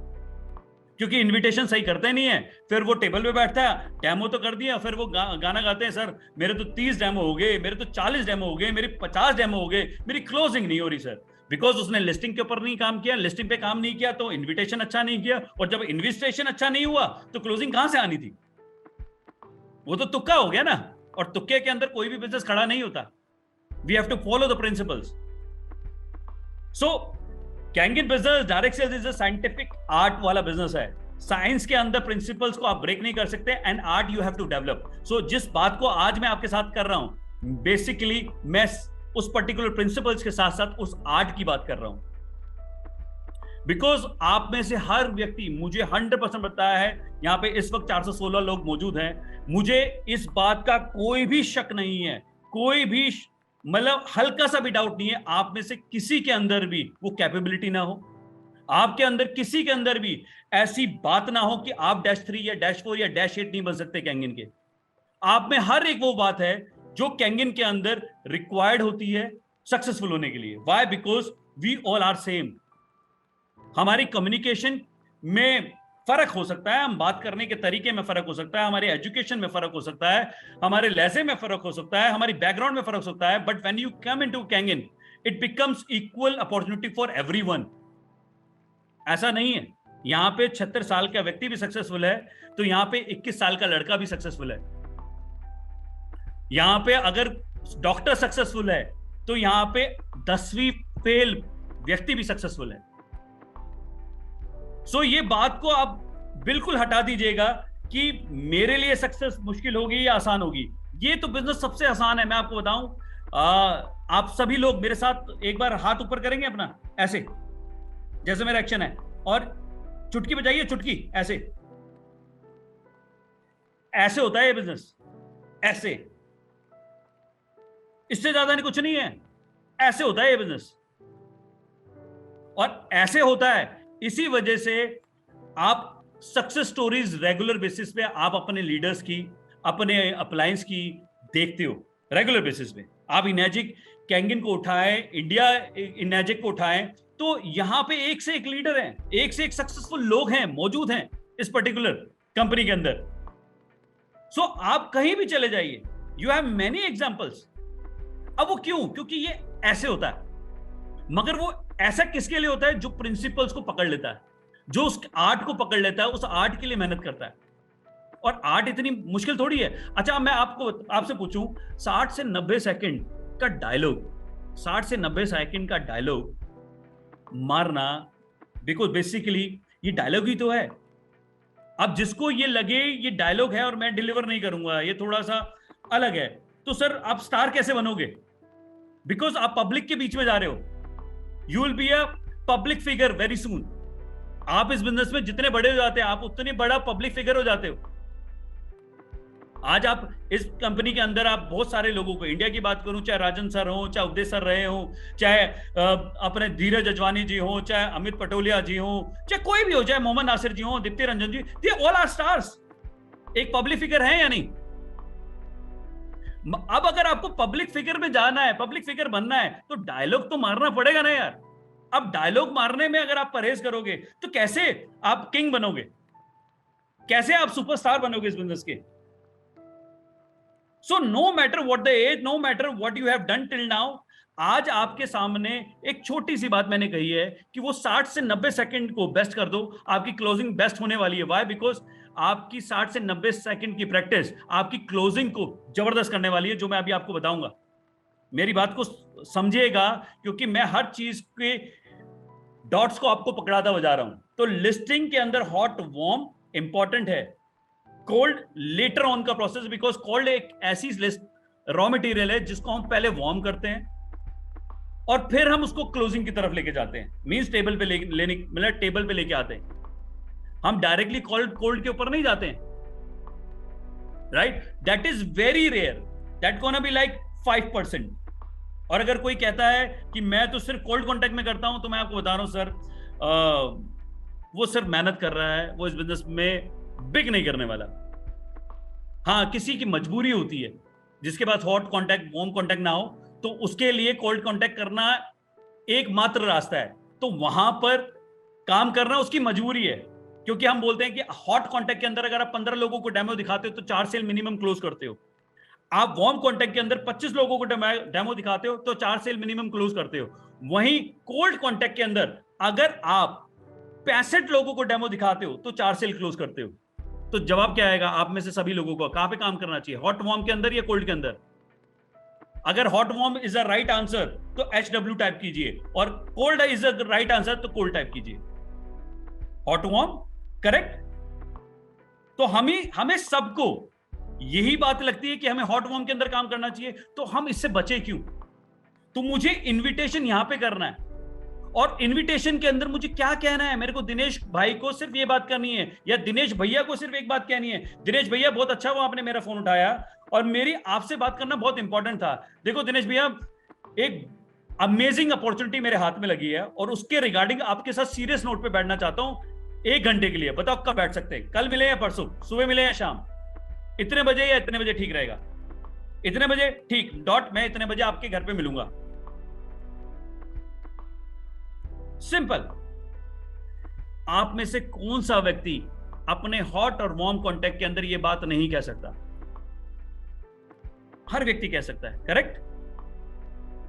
A: क्योंकि इनविटेशन सही करते नहीं है। फिर वो टेबल पे बैठता है, डेमो तो कर दिया, फिर वो गाना गाते हैं, सर मेरे तो 30 डेमो हो गए, मेरे तो 40 डेमो हो गए, मेरे 50 डेमो हो गए, मेरी क्लोजिंग नहीं हो रही सर। बिकॉज उसने लिस्टिंग के ऊपर नहीं काम किया, लिस्टिंग पे काम नहीं किया तो इन्विटेशन अच्छा नहीं किया, और जब इन्विटेशन अच्छा नहीं हुआ तो क्लोजिंग कहां से आनी थी? वो तो तुक्का हो गया ना। और तुक्के के अंदर कोई भी बिजनेस खड़ा नहीं होता। We have to follow the principles. So Kangen business, direct sales is a scientific art वाला बिजनेस है। साइंस के अंदर प्रिंसिपल्स को आप ब्रेक नहीं कर सकते, and art you have to develop. So जिस बात को आज मैं आपके साथ कर रहा हूं, बेसिकली मैं उस पर्टिकुलर प्रिंसिपल्स के साथ साथ उस आर्ट की बात कर रहा हूं। बिकॉज आप में से हर व्यक्ति, मुझे 100% बताया है, यहां पे इस वक्त 416 लोग मौजूद हैं, मुझे इस बात का कोई भी शक नहीं है, कोई भी मतलब हल्का सा भी डाउट नहीं है, आप में से किसी के अंदर भी वो कैपेबिलिटी ना हो, आपके अंदर किसी के अंदर भी ऐसी बात ना हो कि आप -3 या -4 या -8 नहीं बन सकते कैंगिन के। आप में हर एक वो बात है जो कैंगिन के अंदर रिक्वायर्ड होती है सक्सेसफुल होने के लिए। Why? Because we all are same. हमारी कम्युनिकेशन में फर्क हो सकता है, हम बात करने के तरीके में फर्क हो सकता है, हमारे एजुकेशन में फर्क हो सकता है, हमारे लहजे में फर्क हो सकता है, हमारी बैकग्राउंड में फर्क हो सकता है, but when you come into Kangen it becomes equal opportunity for everyone. ऐसा नहीं है यहां पे 76 साल का व्यक्ति भी सक्सेसफुल है तो यहां पे 21 साल का लड़का भी सक्सेसफुल है। यहां पे अगर डॉक्टर सक्सेसफुल है तो यहां पे 10वीं फेल व्यक्ति भी सक्सेसफुल है। सो ये बात को आप बिल्कुल हटा दीजिएगा कि मेरे लिए सक्सेस मुश्किल होगी या आसान होगी। ये तो बिजनेस सबसे आसान है। मैं आपको बताऊं, आप सभी लोग मेरे साथ एक बार हाथ ऊपर करेंगे अपना, ऐसे जैसे मेरा एक्शन है, और चुटकी बजाइए, चुटकी ऐसे। ऐसे होता है ये बिजनेस, ऐसे, इससे ज्यादा नहीं, कुछ नहीं है, ऐसे होता है ये बिजनेस। और ऐसे होता है इसी वजह से आप सक्सेस स्टोरीज रेगुलर बेसिस पे आप अपने लीडर्स की, अपने अप्लायंस की देखते हो रेगुलर बेसिस पे। आप इनर्जिक कैंगिन को उठाएं, इंडिया इनर्जिक को उठाएं, तो यहां पे एक से एक लीडर हैं, एक से एक सक्सेसफुल लोग हैं, मौजूद हैं इस पर्टिकुलर कंपनी के अंदर। सो आप कहीं भी चले जाइए, यू हैव मेनी एग्जांपल्स। अब वो क्यों? क्योंकि ये ऐसे होता है। मगर वो ऐसा किसके लिए होता है? जो प्रिंसिपल्स को पकड़ लेता है, जो उस आर्ट को पकड़ लेता है, उस आर्ट के लिए मेहनत करता है। और आर्ट इतनी मुश्किल थोड़ी है। अच्छा, मैं आपसे पूछूं, 60 से 90 सेकंड का डायलॉग, 60 से 90 सेकंड का डायलॉग मारना, बिकॉज बेसिकली ये डायलॉग ही तो है। अब जिसको ये लगे ये डायलॉग है और मैं डिलीवर नहीं करूंगा, ये थोड़ा सा अलग है, तो सर आप स्टार कैसे बनोगे? बिकॉज आप पब्लिक के बीच में जा रहे हो, you will be a public figure very soon. आप इस बिजनेस में जितने बड़े हो जाते हैं, आप उतने बड़ा पब्लिक फिगर हो जाते हो। आज आप इस कंपनी के अंदर आप बहुत सारे लोगों को, इंडिया की बात करूं, चाहे राजन सर हो, चाहे उदय सर रहे हो, चाहे अपने धीरज अजवानी जी हो, चाहे अमित पटोलिया जी हो, चाहे कोई भी हो, चाहे मोहम्मद नासिर जी हो, दीप्ति रंजन जी, दे ऑल आर स्टार्स। एक पब्लिक फिगर है या नहीं? अब अगर आपको पब्लिक फिगर में जाना है, पब्लिक फिगर बनना है, तो डायलॉग तो मारना पड़ेगा ना यार। अब डायलॉग मारने में अगर आप परहेज करोगे तो कैसे आप किंग बनोगे? कैसे आप सुपरस्टार बनोगे इस बिजनेस के? So no matter what the age, no matter what you have done till now, आज आपके सामने एक छोटी सी बात मैंने कही है कि वो 60 से 90 सेकंड को बेस्ट कर दो, आपकी क्लोजिंग बेस्ट होने वाली है। व्हाई? बिकॉज आपकी 60 से 90 सेकंड की प्रैक्टिस आपकी क्लोजिंग को जबरदस्त करने वाली है, जो मैं अभी आपको बताऊंगा। मेरी बात को समझिएगा, क्योंकि मैं हर चीज के डॉट्स को आपको पकड़ाता बजा रहा हूं। तो लिस्टिंग के अंदर हॉट वार्म इंपॉर्टेंट है, कोल्ड लेटर ऑन का प्रोसेस, बिकॉज कोल्ड एक ऐसी लिस्ट रॉ मटेरियल है जिसको हम पहले वार्म करते हैं और फिर हम उसको क्लोजिंग की तरफ लेके जाते हैं। मींस टेबल पे लेने मतलब टेबल पे लेके आते हैं, हम डायरेक्टली कोल्ड के ऊपर नहीं जाते हैं, right? That is very rare, that gonna be like 5%। और अगर कोई कहता है कि मैं तो सिर्फ कोल्ड कांटेक्ट में करता हूं, तो मैं आपको बता रहा हूं सर, वो सिर्फ मेहनत कर रहा है, वो इस बिजनेस में बिग नहीं करने वाला। हाँ, किसी की मजबूरी होती है जिसके पास हॉट कांटेक्ट वार्म कांटेक्ट ना हो, तो उसके लिए कोल्ड कांटेक्ट करना एकमात्र रास्ता है। तो वहां पर काम करना उसकी मजबूरी है, क्योंकि हम बोलते हैं कि हॉट कांटेक्ट के अंदर अगर आप 15 लोगों को डेमो दिखाते हो तो 4 सेल मिनिमम क्लोज करते हो। आप वार्म कांटेक्ट के अंदर 25 लोगों को डेमो दिखाते हो तो 4 सेल मिनिमम क्लोज करते हो। वहीं कोल्ड कांटेक्ट के अंदर अगर आप 65 लोगों को डेमो दिखाते हो तो 4 सेल क्लोज करते हो। तो जवाब क्या आएगा आप में से सभी लोगों को? कहां पे काम करना चाहिए, हॉट वार्म के अंदर या कोल्ड के अंदर? अगर hot warm is a right answer तो HW टाइप कीजिए, और cold is a right answer तो कोल्ड टाइप कीजिए। Hot warm correct. तो हमें सबको यही बात लगती है कि हमें हॉट वार्म के अंदर काम करना चाहिए, तो हम इससे बचे क्यों? तो मुझे इनविटेशन यहां पे करना है, और इनविटेशन के अंदर मुझे क्या कहना है? मेरे को दिनेश भाई को सिर्फ ये बात करनी है, या दिनेश भैया को सिर्फ एक बात कहनी है, दिनेश भैया बहुत अच्छा हुआ आपने मेरा फोन उठाया और मेरी आपसे बात करना बहुत इंपॉर्टेंट था। देखो दिनेश भैया, एक अमेजिंग अपॉर्चुनिटी मेरे हाथ में लगी है और उसके रिगार्डिंग आपके साथ सीरियस नोट पे बैठना चाहता हूं 1 घंटे के लिए। बताओ कब बैठ सकते हैं? कल मिले या परसों? सुबह मिले या शाम? इतने बजे या इतने बजे ठीक रहेगा? इतने बजे ठीक डॉट, मैं इतने बजे आपके घर पे मिलूंगा। सिंपल। आप में से कौन सा व्यक्ति अपने हॉट और वार्म कांटेक्ट के अंदर यह बात नहीं कह सकता? हर व्यक्ति कह सकता है, करेक्ट?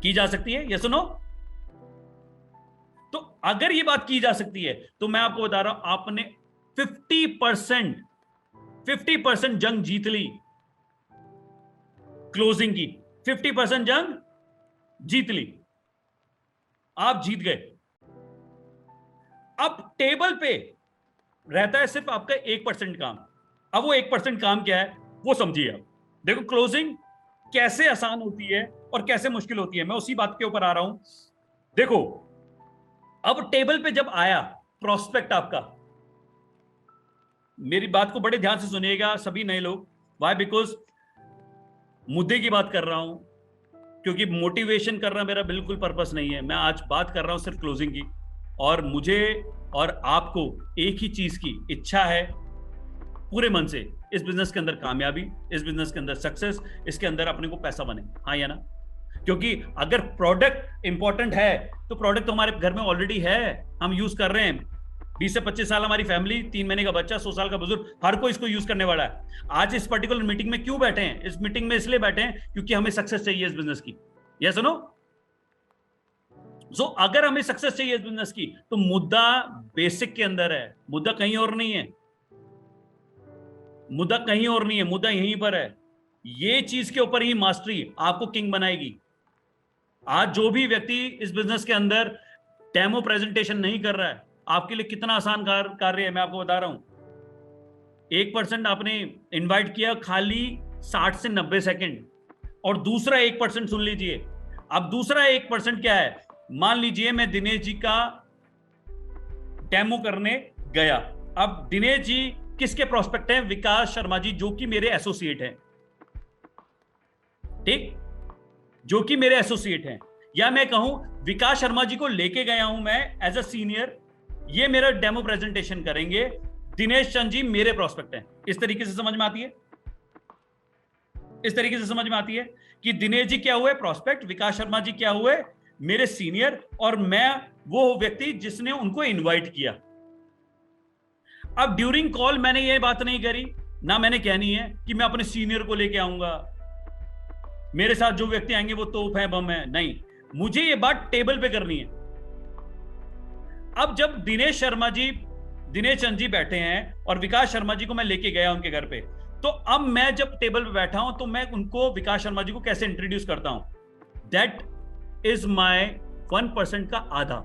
A: की जा सकती है, यस नो? तो अगर यह बात की जा सकती है तो मैं आपको बता रहा हूं, आपने 50% जंग जीत ली क्लोजिंग की। 50% जंग जीत ली, आप जीत गए। अब टेबल पे रहता है सिर्फ आपका 1% काम। अब वो 1% काम क्या है वो समझिए आप। देखो क्लोजिंग कैसे आसान होती है और कैसे मुश्किल होती है, मैं उसी बात के ऊपर आ रहा हूं। देखो अब टेबल पे जब आया प्रोस्पेक्ट आपका, मेरी बात को बड़े ध्यान से सुनिएगा सभी नए लोग। वाई? बिकॉज मुद्दे की बात कर रहा हूं, क्योंकि मोटिवेशन करना मेरा बिल्कुल पर्पस नहीं है। मैं आज बात कर रहा हूं सिर्फ क्लोजिंग की, और मुझे और आपको एक ही चीज की इच्छा है पूरे मन से, इस बिजनेस के अंदर कामयाबी, इस बिजनेस के अंदर सक्सेस, इसके अंदर अपने को पैसा बने। हाँ या ना? क्योंकि अगर प्रोडक्ट इंपॉर्टेंट है तो प्रोडक्ट तो हमारे घर में ऑलरेडी है, हम यूज कर रहे हैं। 20 से 25 साल हमारी फैमिली, 3 महीने का बच्चा, 100 साल का बुजुर्ग, हर कोई इसको यूज करने वाला है। आज इस पर्टिकुलर मीटिंग में क्यों बैठे हैं? इस मीटिंग में इसलिए बैठे हैं क्योंकि हमें सक्सेस चाहिए इस बिजनेस की। Yes no? सो अगर हमें सक्सेस चाहिए इस बिजनेस की तो मुद्दा बेसिक के अंदर है, मुद्दा कहीं और नहीं है। मुद्दा कहीं और नहीं है, मुद्दा यहीं पर है। ये चीज के ऊपर ही मास्टरी आपको किंग बनाएगी। आज जो भी व्यक्ति इस बिजनेस के अंदर डेमो प्रेजेंटेशन नहीं कर रहा है, आपके लिए कितना आसान कार्य है मैं आपको बता रहा हूं। 1% आपने इनवाइट किया, खाली 60 से 90 सेकंड, और दूसरा 1% सुन लीजिए। अब दूसरा 1% क्या है? मान लीजिए मैं दिनेश जी का डेमो करने गया। अब दिनेश जी किसके प्रोस्पेक्ट हैं? विकास शर्मा जी, जो कि मेरे एसोसिएट हैं। ठीक, जो कि मेरे एसोसिएट हैं, या मैं कहूं विकास शर्मा जी को लेके गया हूं मैं एज अ सीनियर, ये मेरा डेमो प्रेजेंटेशन करेंगे। दिनेश चंद जी मेरे प्रोस्पेक्ट हैं। इस तरीके से समझ में आती है? इस तरीके से समझ में आती है कि दिनेश जी क्या हुए? प्रोस्पेक्ट। विकास शर्मा जी क्या हुए? मेरे सीनियर, और मैं वो व्यक्ति जिसने उनको इनवाइट किया। अब ड्यूरिंग कॉल मैंने ये बात नहीं करी, ना मैंने कहनी है कि मैं अपने सीनियर को लेके आऊंगा, मेरे साथ जो व्यक्ति आएंगे वो तोप है, बम है। नहीं, मुझे ये बात टेबल पे करनी है। अब जब दिनेश चंद जी बैठे हैं और विकास शर्मा जी को मैं लेके गया उनके घर पे, तो अब मैं जब टेबल पे बैठा हूं तो मैं उनको विकास शर्मा जी को कैसे इंट्रोड्यूस करता हूं? दैट इज माय 1% का आधा।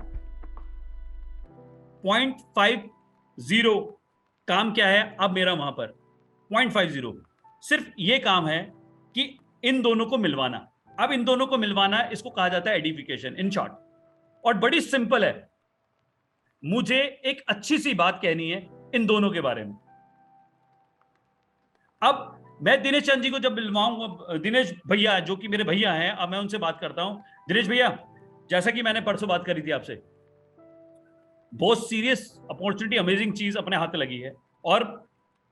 A: 0.50 काम क्या है अब मेरा वहां पर? 0.50 सिर्फ ये काम है कि इन दोनों को मिलवाना। अब इन दोनों को मिलवाना, इसको कहा जाता है एडिफिकेशन इन शॉर्ट। और बड़ी सिंपल है, मुझे एक अच्छी सी बात कहनी है इन दोनों के बारे में। अब मैं दिनेश चंद जी को जब मिलवाऊंगा, दिनेश भैया जो कि मेरे भैया हैं, अब मैं उनसे बात करता हूं। दिनेश भैया, जैसा कि मैंने परसों बात करी थी आपसे, बहुत सीरियस अपॉर्चुनिटी, अमेजिंग चीज अपने हाथ लगी है, और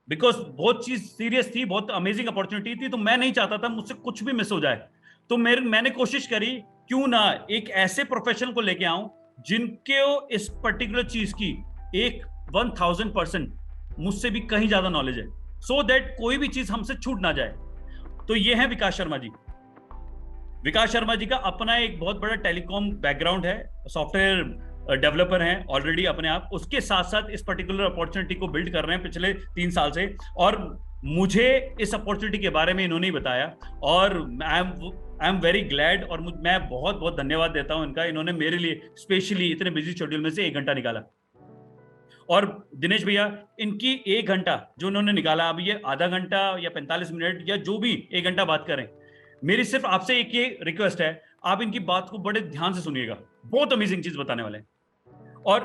A: बिकॉज बहुत चीज सीरियस थी, बहुत अमेजिंग अपॉर्चुनिटी थी, तो मैं नहीं चाहता था मुझसे कुछ भी मिस हो जाए। तो मैंने कोशिश करी, क्यों ना एक ऐसे प्रोफेशनल को लेके आऊं जिनके इस पर्टिकुलर चीज की एक 1000% मुझसे भी कहीं ज्यादा नॉलेज है, सो दैट कोई भी चीज हमसे छूट ना जाए। तो ये है विकास शर्मा जी। विकास शर्मा जी का अपना एक बहुत बड़ा टेलीकॉम बैकग्राउंड है, सॉफ्टवेयर डेवलपर हैं ऑलरेडी अपने आप, उसके साथ साथ इस पर्टिकुलर अपॉर्चुनिटी को बिल्ड कर रहे हैं पिछले 3 साल से, और मुझे इस अपॉर्चुनिटी के बारे में इन्होंने ही बताया, और आई एम वेरी ग्लैड, और मैं बहुत बहुत धन्यवाद देता हूं इनका। इन्होंने मेरे लिए स्पेशली इतने बिजी शेड्यूल में से 1 घंटा निकाला। और दिनेश भैया, इनकी 1 घंटा जो इन्होंने निकाला, अब ये आधा घंटा या 45 मिनट या जो भी 1 घंटा बात करें, मेरी सिर्फ आपसे एक ये रिक्वेस्ट है, आप इनकी बात को बड़े ध्यान से सुनिएगा, बहुत अमेजिंग चीज बताने वाले हैं। और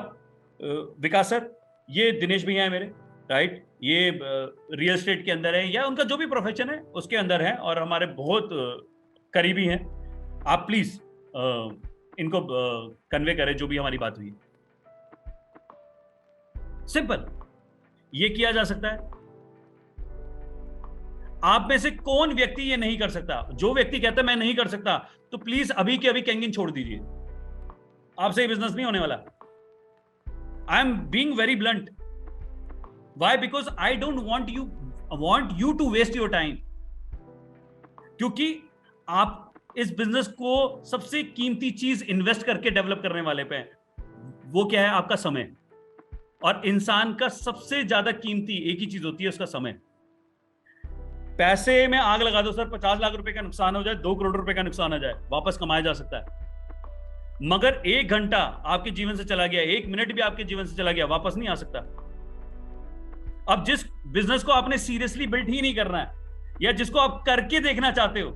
A: विकास सर, ये दिनेश भैया है मेरे, राइट, ये रियल एस्टेट के अंदर है या उनका जो भी प्रोफेशन है उसके अंदर है, और हमारे बहुत करीबी हैं। आप प्लीज इनको कन्वे करें जो भी हमारी बात हुई। सिंपल, ये किया जा सकता है। आप में से कौन व्यक्ति ये नहीं कर सकता? जो व्यक्ति कहता है मैं नहीं कर सकता, तो प्लीज अभी के अभी कैंगिंग छोड़ दीजिए, आपसे ये बिजनेस नहीं होने वाला। I am being very blunt. Why? Because I don't want you to waste your time, क्योंकि आप इस बिजनेस को सबसे कीमती चीज इन्वेस्ट करके डेवलप करने वाले पे हैं। वो क्या है? आपका समय। और इंसान का सबसे ज्यादा कीमती एक ही चीज होती है, उसका समय। पैसे में आग लगा दो सर, 50 लाख रुपए का नुकसान हो जाए, 2 करोड़ रुपए का नुकसान हो जाए, वापस कमाया जा सकता है। मगर 1 घंटा आपके जीवन से चला गया, 1 मिनट भी आपके जीवन से चला गया, वापस नहीं आ सकता। अब जिस बिजनेस को आपने सीरियसली बिल्ड ही नहीं करना है, या जिसको आप करके देखना चाहते हो,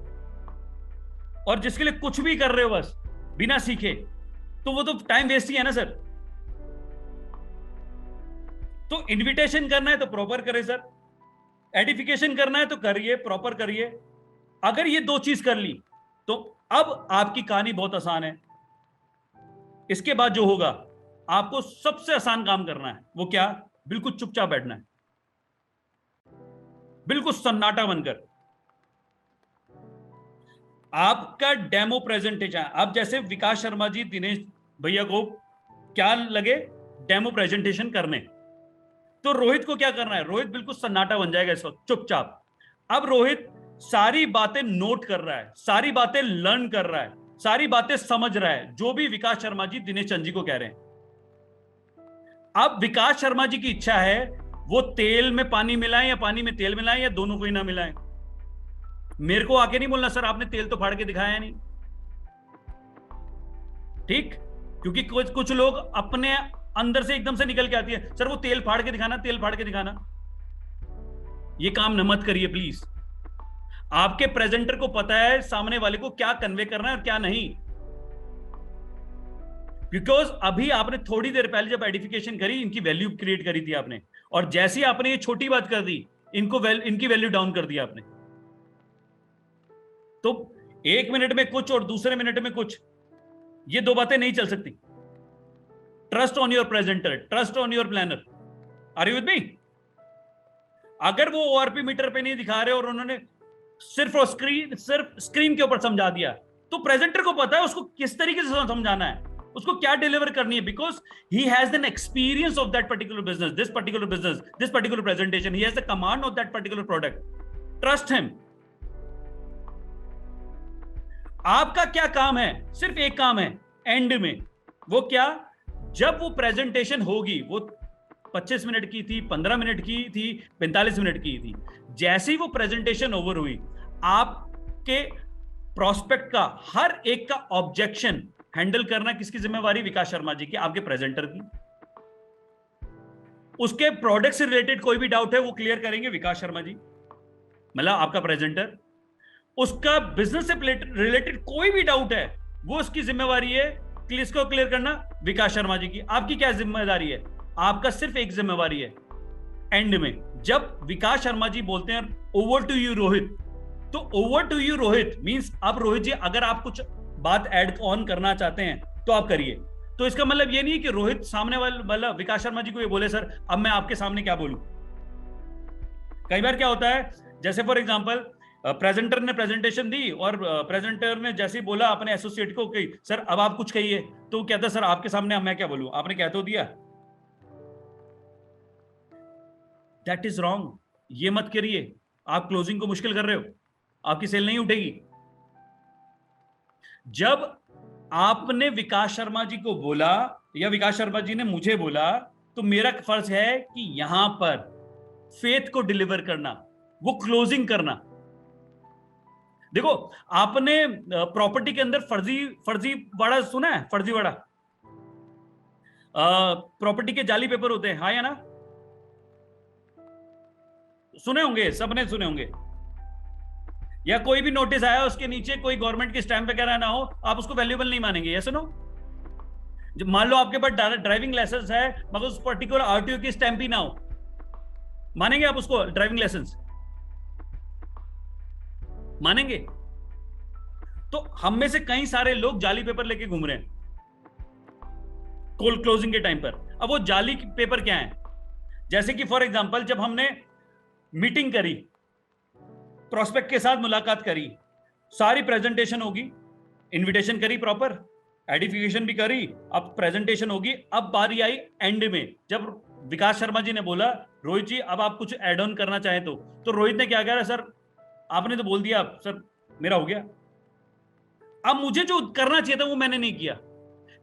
A: और जिसके लिए कुछ भी कर रहे हो बस बिना सीखे, तो वो तो टाइम वेस्ट ही है ना सर। तो इन्विटेशन करना है तो प्रॉपर करें सर, एडिफिकेशन करना है तो करिए, प्रॉपर करिए। अगर ये 2 चीज कर ली तो अब आपकी कहानी बहुत आसान है। इसके बाद जो होगा, आपको सबसे आसान काम करना है। वो क्या? बिल्कुल चुपचाप बैठना है, बिल्कुल सन्नाटा बनकर। आपका डेमो प्रेजेंटेशन, आप जैसे विकास शर्मा जी दिनेश भैया को क्या लगे डेमो प्रेजेंटेशन करने, तो रोहित को क्या करना है? रोहित बिल्कुल सन्नाटा बन जाएगा इस वक्त, चुपचाप। अब रोहित सारी बातें नोट कर रहा है, सारी बातें लर्न कर रहा है, सारी बातें समझ रहा है, जो भी विकास शर्मा जी दिनेश चंद जी को कह रहे हैं। अब विकास शर्मा जी की इच्छा है वो तेल में पानी मिलाएं या पानी में तेल मिलाएं, या दोनों को ही ना मिलाएं। मेरे को आके नहीं बोलना सर आपने तेल तो फाड़ के दिखाया नहीं, ठीक? क्योंकि कुछ लोग अपने अंदर से एकदम से निकल के आती है, सर वो तेल फाड़ के दिखाना, तेल फाड़ के दिखाना। ये काम न मत करिए प्लीज। आपके प्रेजेंटर को पता है सामने वाले को क्या कन्वे करना है और क्या नहीं। बिकॉज अभी आपने थोड़ी देर पहले जब एडिफिकेशन करी, इनकी वैल्यू क्रिएट करी थी आपने, और जैसे ही आपने ये छोटी बात कर दी, इनकी वैल्यू डाउन कर दी आपने। तो 1 मिनट में कुछ और दूसरे मिनट में कुछ, ये 2 बातें नहीं चल सकती। Trust on your presenter, trust on your planner. Are you with me? अगर वो ओआरपी मीटर पे नहीं दिखा रहे और उन्होंने सिर्फ स्क्रीन के ऊपर समझा दिया, तो प्रेजेंटर को पता है उसको किस तरीके से समझाना है, उसको क्या डिलीवर करनी है, because he has an experience of that particular business, this particular presentation, he has the command of that particular product. Trust him. आपका क्या काम है? सिर्फ एक काम है एंड में। वो क्या? जब वो प्रेजेंटेशन होगी, वो 25 मिनट की थी, 15 मिनट की थी, 45 मिनट की थी, जैसे ही वो प्रेजेंटेशन ओवर हुई, आपके प्रोस्पेक्ट का हर एक का ऑब्जेक्शन हैंडल करना किसकी जिम्मेवारी? विकास शर्मा जी की, आपके प्रेजेंटर की। उसके प्रोडक्ट से रिलेटेड कोई भी डाउट है वो क्लियर करेंगे विकास शर्मा जी, मतलब आपका प्रेजेंटर। उसका बिजनेस से रिलेटेड कोई भी डाउट है वो उसकी जिम्मेवारी है इसको क्लियर करना विकास शर्मा जी की। आपकी क्या जिम्मेदारी है? आपका सिर्फ एक जिम्मेवारी है एंड में, जब विकास शर्मा जी बोलते हैं ओवर टू यू रोहित, तो over to you Rohit means अब रोहित जी अगर आप कुछ बात ऐड ऑन करना चाहते हैं तो आप करिए। तो इसका मतलब ये नहीं है कि रोहित सामने वाले मतलब विकास शर्मा जी को ये बोले सर अब मैं आपके सामने क्या बोलूं। कई बार क्या होता है, जैसे फॉर एग्जांपल प्रेजेंटर ने प्रेजेंटेशन दी और प्रेजेंटर ने जैसे ही बोला अपने एसोसिएट को कि सर अब आप कुछ कहिए, तो कहता सर आपके सामने मैं क्या बोलूं, आपने कह तो दिया। दैट इज रॉन्ग, ये मत करिए, आप क्लोजिंग को मुश्किल कर रहे हो, आपकी सेल नहीं उठेगी। जब आपने विकास शर्मा जी को बोला या विकास शर्मा जी ने मुझे बोला, तो मेरा फर्ज है कि यहां पर फेथ को डिलीवर करना, वो क्लोजिंग करना। देखो आपने प्रॉपर्टी के अंदर फर्जीवाड़ा सुना है? फर्जीवाड़ा प्रॉपर्टी के जाली पेपर होते हैं, हाँ या ना? सुने होंगे, सबने सुने होंगे। या कोई भी नोटिस आया उसके नीचे कोई गवर्नमेंट की स्टैंप वगैरह ना हो, आप उसको वैल्यूएबल नहीं मानेंगे, यस नो? मान लो आपके पास ड्राइविंग लाइसेंस है मगर उस पर्टिकुलर आरटीओ की स्टैंप ही ना हो, मानेंगे आप उसको ड्राइविंग लाइसेंस? मानेंगे? तो हम में से कई सारे लोग जाली पेपर लेके घूम रहे हैं क्लोजिंग के टाइम पर। अब वो जाली पेपर क्या है? जैसे कि फॉर एग्जांपल जब हमने मीटिंग करी, प्रोस्पेक्ट के साथ मुलाकात करी, सारी प्रेजेंटेशन होगी, इनविटेशन करी प्रॉपर, एडिफिकेशन भी करी, अब प्रेजेंटेशन होगी। अब बारी आई एंड में, जब विकास शर्मा जी ने बोला रोहित जी अब आप कुछ एड ऑन करना चाहें तो रोहित ने क्या कहा? सर आपने तो बोल दिया, सर मेरा हो गया, अब मुझे जो करना चाहिए था वो मैंने नहीं किया।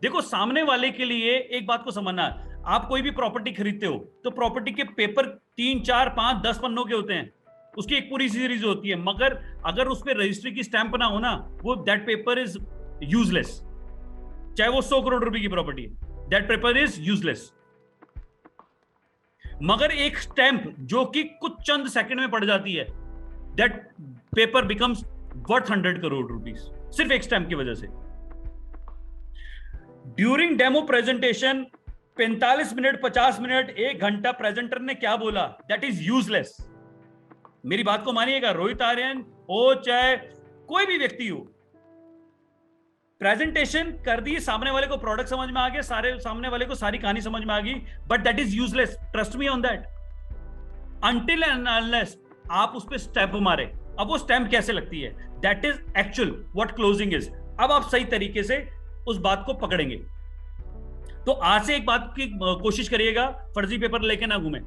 A: देखो सामने वाले के लिए एक बात को समझना, आप कोई भी प्रॉपर्टी खरीदते हो तो प्रॉपर्टी के पेपर 3 4 5 10 पन्नों के होते हैं, उसकी एक पूरी सीरीज होती है, मगर अगर उस पर रजिस्ट्री की स्टैंप ना हो ना, वो दैट पेपर इज यूजलेस। चाहे वो 100 करोड़ रुपए की प्रॉपर्टी है, दैट पेपर इज यूजलेस। मगर एक स्टैंप जो कि कुछ चंद सेकंड में पड़ जाती है, that paper becomes worth 100 crore rupees, सिर्फ एक स्टैंप की वजह से। During demo presentation 45 minute 50 minute 1 घंटा प्रेजेंटर ने क्या बोला, दैट इज यूजलेस। मेरी बात को मानिएगा, रोहित आर्यन हो चाहे कोई भी व्यक्ति हो, प्रेजेंटेशन कर दी, सामने वाले को प्रोडक्ट समझ में आ गया, सामने वाले को सारी कहानी समझ में आ गई, but that is useless, trust me on that, until and unless आप उस पर स्टैंप मारे। अब वो स्टैंप कैसे लगती है, that is actual what closing is. अब आप सही तरीके से उस बात को पकड़ेंगे। तो आज से एक बात की कोशिश करिएगा, फर्जी पेपर लेके ना घूमे।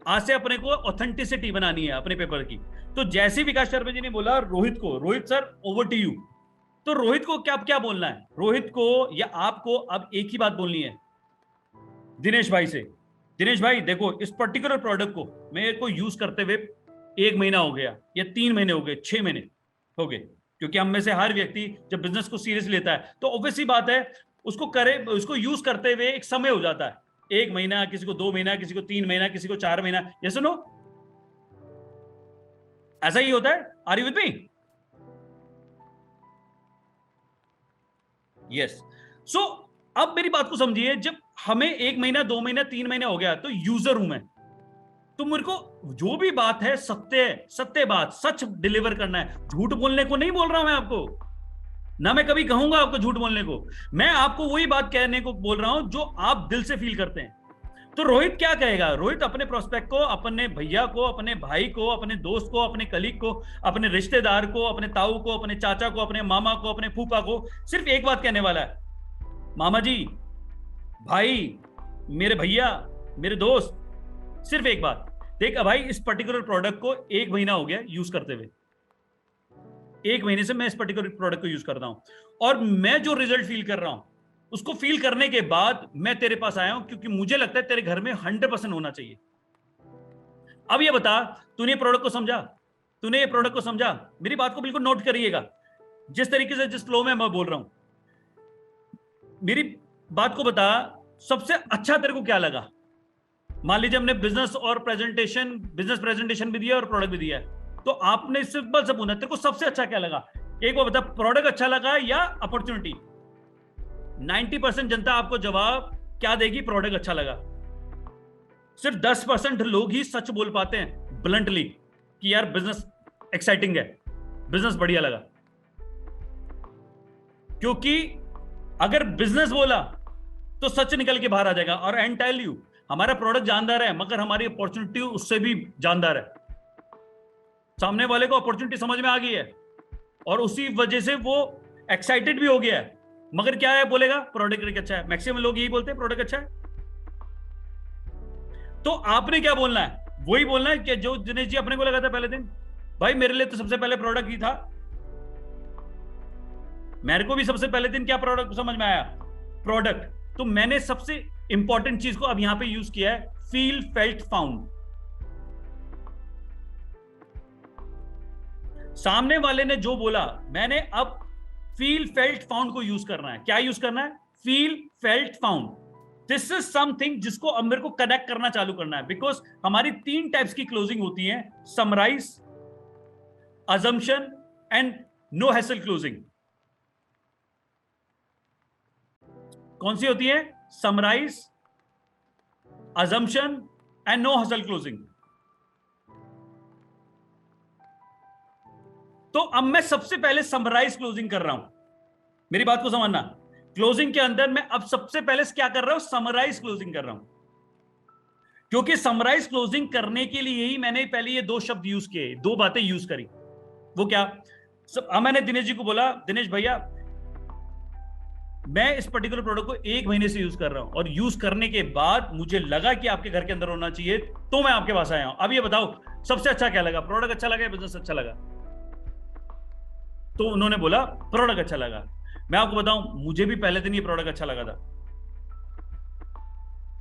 A: आज से अपने को ऑथेंटिसिटी बनानी है अपने पेपर की। तो जैसे विकास शर्मा जी ने बोला रोहित को, Rohit sir over to you, तो रोहित को क्या बोलना है? रोहित को या आपको अब एक ही बात बोलनी है दिनेश भाई से, दिनेश भाई देखो इस पर्टिकुलर प्रोडक्ट को मेरे को यूज करते हुए 1 महीना हो गया या 3 महीने हो गए, 6 महीने हो गए, क्योंकि हम में से हर व्यक्ति जब बिजनेस को सीरियस लेता है तो ऑब्वियसली बात है उसको यूज करते हुए एक समय हो जाता है, 1 महीना, किसी को 2 महीना, किसी को 3 महीना, किसी को 4 महीना, ये सुनो ऐसा ही होता है। Are you with me? Yes. So अब मेरी बात को समझिए, जब हमें 1 महीना 2 महीना 3 महीने हो गया तो यूजर हूं मैं, तो मेरे को जो भी बात है सत्य बात, सच डिलीवर करना है। झूठ बोलने को नहीं बोल रहा हूं मैं आपको, ना मैं कभी कहूंगा आपको झूठ बोलने को, मैं आपको वही बात कहने को बोल रहा हूं जो आप दिल से फील करते हैं। तो रोहित क्या कहेगा? रोहित अपने प्रोस्पेक्ट को, अपने भैया को, अपने भाई को, अपने दोस्त को, अपने कलीग को, अपने रिश्तेदार को, अपने ताऊ को, अपने चाचा को, अपने मामा को, अपने फूफा को सिर्फ एक बात कहने वाला है, मामा जी, भाई, मेरे भैया, मेरे दोस्त, सिर्फ एक बात, देख भाई इस पर्टिकुलर प्रोडक्ट को 1 महीना हो गया यूज करते हुए, 1 महीने से मैं इस पर्टिकुलर प्रोडक्ट को यूज कर रहा हूं, और मैं जो रिजल्ट फील कर रहा हूं उसको फील करने के बाद मैं तेरे पास आया हूं, क्योंकि मुझे लगता है तेरे घर में 100% होना चाहिए। अब ये बता, तूने प्रोडक्ट को समझा? तूने ये प्रोडक्ट को समझा? मेरी बात को बिल्कुल नोट करिएगा, जिस तरीके से, जिस फ्लो में मैं बोल रहा हूं, मेरी बात को बता, सबसे अच्छा तेरे को क्या लगा? मान लीजिए हमने बिजनेस प्रेजेंटेशन भी दिया और प्रोडक्ट भी दिया है, तो आपने सिंपल से पूछा तेरे को सबसे अच्छा क्या लगा? एक बार बता, प्रोडक्ट अच्छा लगा या अपॉर्चुनिटी? 90% जनता आपको जवाब क्या देगी? प्रोडक्ट अच्छा लगा। सिर्फ 10% लोग ही सच बोल पाते हैं ब्लंटली कि यार बिजनेस एक्साइटिंग है, बिजनेस बढ़िया लगा। क्योंकि अगर बिजनेस बोला तो सच निकल के बाहर आ जाएगा। और एंड टेल यू, हमारा प्रोडक्ट जानदार है, मगर हमारी अपॉर्चुनिटी उससे भी जानदार है। सामने वाले को अपॉर्चुनिटी समझ में आ गई है और उसी वजह से वो एक्साइटेड भी हो गया है, मगर क्या है, बोलेगा प्रोडक्ट अच्छा है। मैक्सिमम लोग यही बोलते हैं प्रोडक्ट अच्छा है। तो आपने क्या बोलना है? वही बोलना है कि जो दिनेश जी अपने को लगा था पहले दिन, भाई मेरे लिए तो सबसे पहले प्रोडक्ट ही था। मेरे को भी सबसे पहले दिन क्या प्रोडक्ट समझ में आया? प्रोडक्ट। तो मैंने सबसे इंपॉर्टेंट चीज को अब यहां पे यूज किया है, फील फेल्ट फाउंड। सामने वाले ने जो बोला, मैंने अब फील फेल्ट फाउंड को यूज करना है। क्या यूज करना है? Feel felt found. This is something जिसको अब मेरे को कनेक्ट करना चालू करना है, बिकॉज हमारी 3 टाइप्स की क्लोजिंग होती है, summarise, assumption and no hassle closing. कौन सी होती है? Summarise, assumption and no hassle closing. तो अब मैं सबसे पहले समराइज क्लोजिंग कर रहा हूं। मेरी बात को समझना, क्लोजिंग के अंदर मैं अब सबसे पहले क्या कर रहा हूं? समराइज क्लोजिंग कर रहा हूं। क्योंकि समराइज क्लोजिंग करने के लिए ही मैंने पहले ये 2 शब्द यूज किए, 2 बातें यूज करी। वो क्या? मैंने दिनेश जी को बोला, दिनेश भैया मैं इस पर्टिकुलर प्रोडक्ट को 1 महीने से यूज कर रहा हूं, और यूज करने के बाद मुझे लगा कि आपके घर के अंदर होना चाहिए, तो मैं आपके पास आया हूं। अब ये बताओ सबसे अच्छा क्या लगा? प्रोडक्ट अच्छा लगा या बिजनेस अच्छा लगा? तो उन्होंने बोला प्रोडक्ट अच्छा लगा। मैं आपको बताऊं, मुझे भी पहले दिन ये प्रोडक्ट अच्छा लगा था।